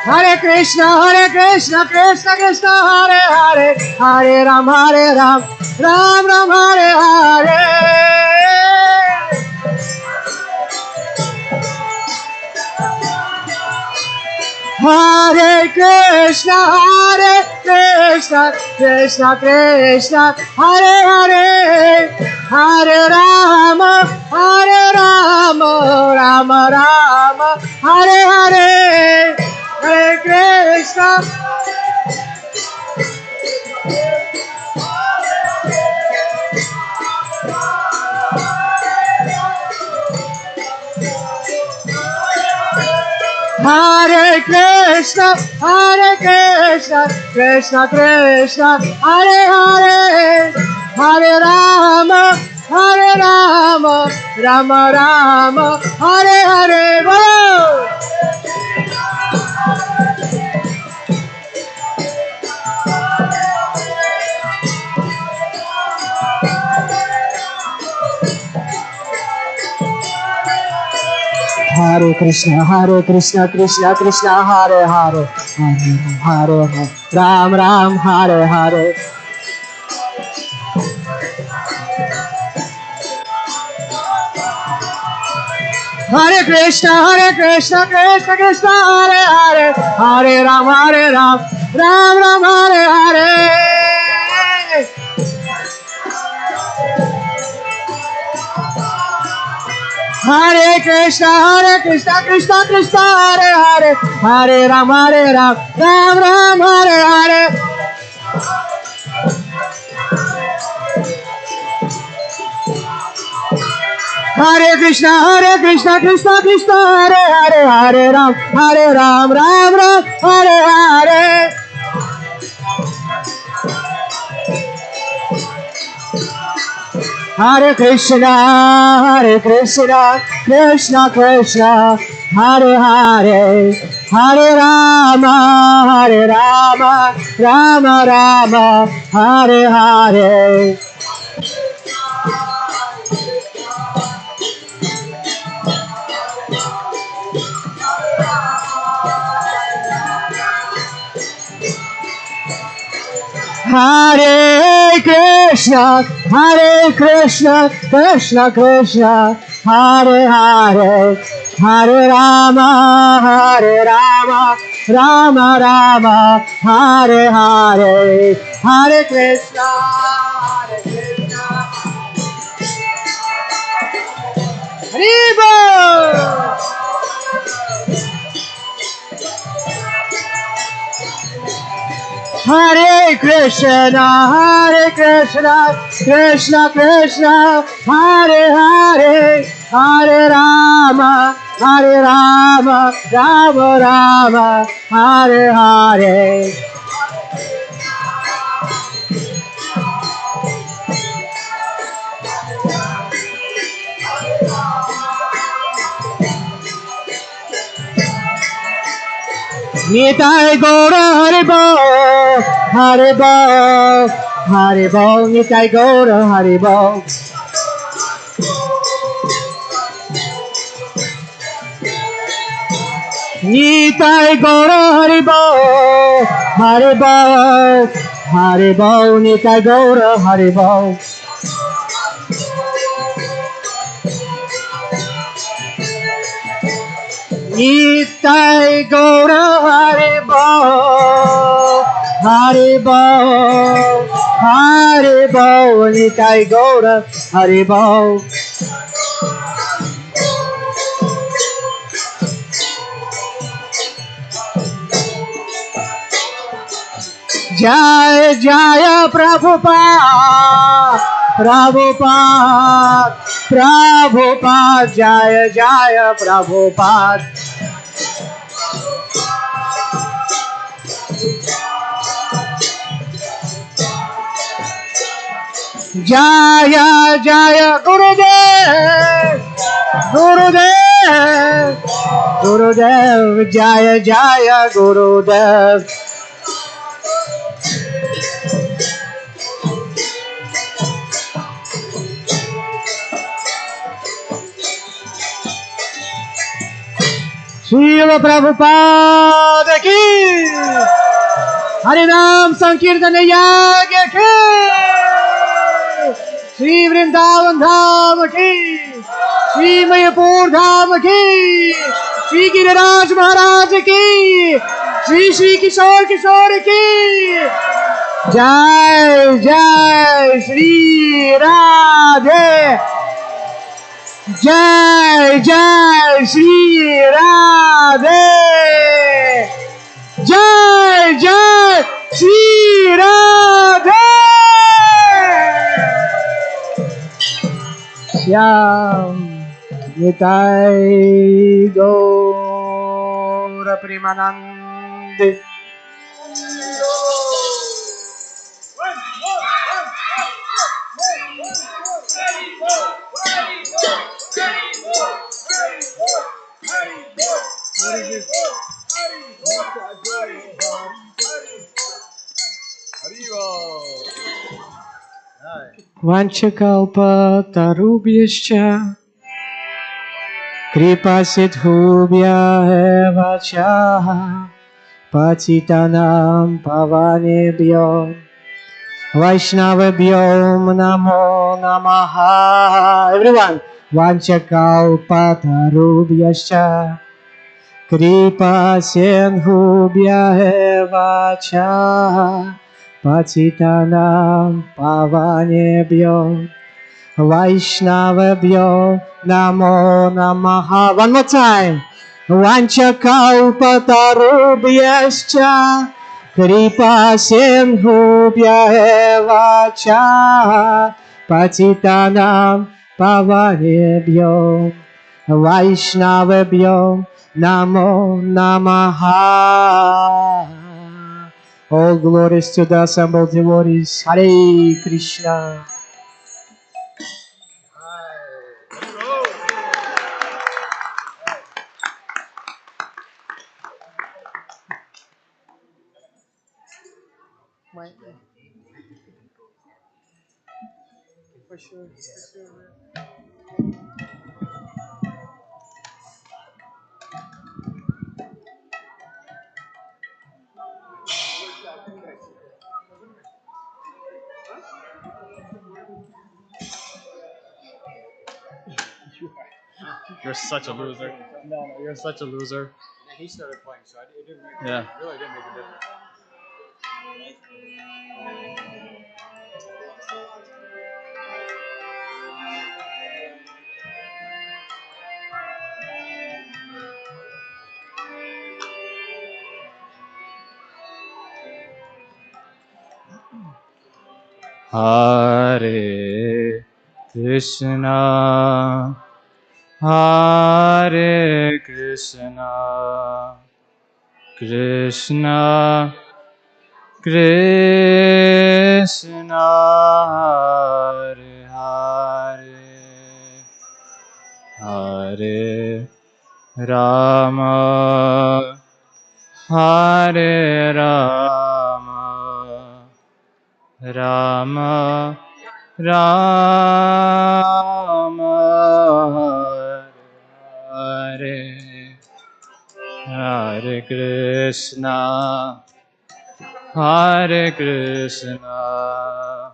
Hare Krishna, Krishna Krishna, Hare Hare, Hare Ram, Ram Ram, Hare Hare. Hare Krishna, Krishna Krishna, Hare Hare, Hare Rama, Rama Rama, Hare Hare, Hare Krishna. Hare Krishna, Krishna Krishna, Hare Hare, Hare Rama, Rama Rama, Hare Hare. Bolo! Hare Krishna, Krishna Krishna, Hare Hare, Hare Hare, Ram Ram, Hare Hare. Hare Krishna, Krishna Krishna, Hare Hare, Hare Ram, Ram Ram, Hare Hare. Hare Krishna, Krishna Krishna, Hare Hare, Hare Ram, Ram Ram, Hare Hare. Hare Krishna, Krishna Krishna, Hare Hare, Hare Ram, Ram Ram, Hare Hare. Hare Krishna, Krishna Krishna, Hare Hare, Hare Rama, Rama Rama, Hare Hare. Hare Krishna, Krishna Krishna, Hare Hare, Hare Rama, Rama Rama, Hare Hare, Hare Krishna, Hare Hare Krishna, Krishna Krishna, Hare Hare, Hare Rama, Rama Rama, Hare Hare. Nitai Gaura Haribo, Nitai Gaura Haribo. Nitai Gaura Haribo, Nitai Gaura Haribo. Nitai Gaura Haribo, Nitai Gaura Haribo. जय जय प्रभुपाद प्रभुपाद प्रभुपाद जय जय प्रभुपाद जय जय गुरुदेव गुरुदेव गुरुदेव जय जय गुरुदेव श्रील प्रभुपाद की हरिनाम संकीर्तन यज्ञ की श्री वृंदावन धाम की श्री मयपुर धाम की श्री गिरिराज महाराज की श्री श्री किशोर किशोर की जय जय श्री राधे जय जय श्री राधे जय जय श्री राधे श्याम निताई गौर प्रेमानंद वाञ्छकल्पतरुभ्यश्च कृपासिद्धुभ्यः वचः पतितानां पावनेभ्यो वैष्णवेभ्यो नमो नमः everyone वाञ्छकल्पतरुभ्यश्च कृपासिन्धुभ्यः वचः पतितानां पावनेभ्यो वैष्णवेभ्यो नमो नमः one more time वाञ्छकल्पतरुभ्यश्च कृपासिन्धुभ्यः वचः पतितानां पावनेभ्यो वैष्णवेभ्यो नमो नमः. All glories to the assembled devotees. Hare Krishna. You're such a loser. No, you're such a loser. He started playing, so it didn't make it really didn't make a difference. Hare Krishna, Hare Krishna, Krishna Krishna, Hare Hare, Hare Rama, Hare Rama, Rama Rama, Hare Hare Krishna, Hare Krishna,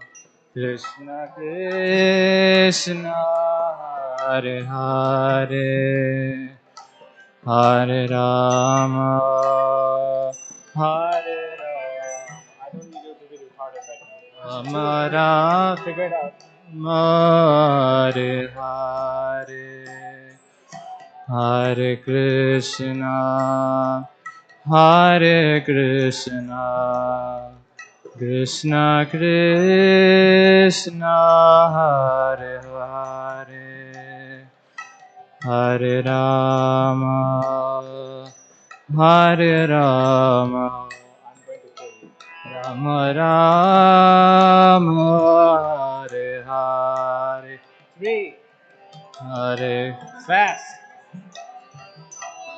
Krishna Krishna, Hare Hare, Hare Rama, Hare Rama. I don't need you to be retarded right now. Rama, figure it out. Hare Hare, Hare Krishna, Hare Krishna, Krishna Krishna Hare Hare Hare Rama Hare Rama Rama Rama Hare Hare Hare fast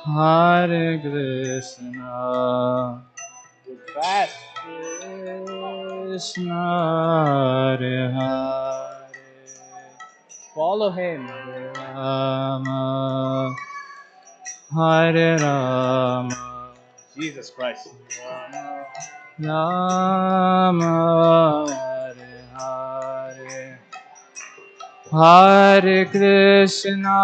Hare Krishna fast Krishna Hare Hare follow him Rama Hare Rama Jesus Christ Rama Hare Hare Hare Krishna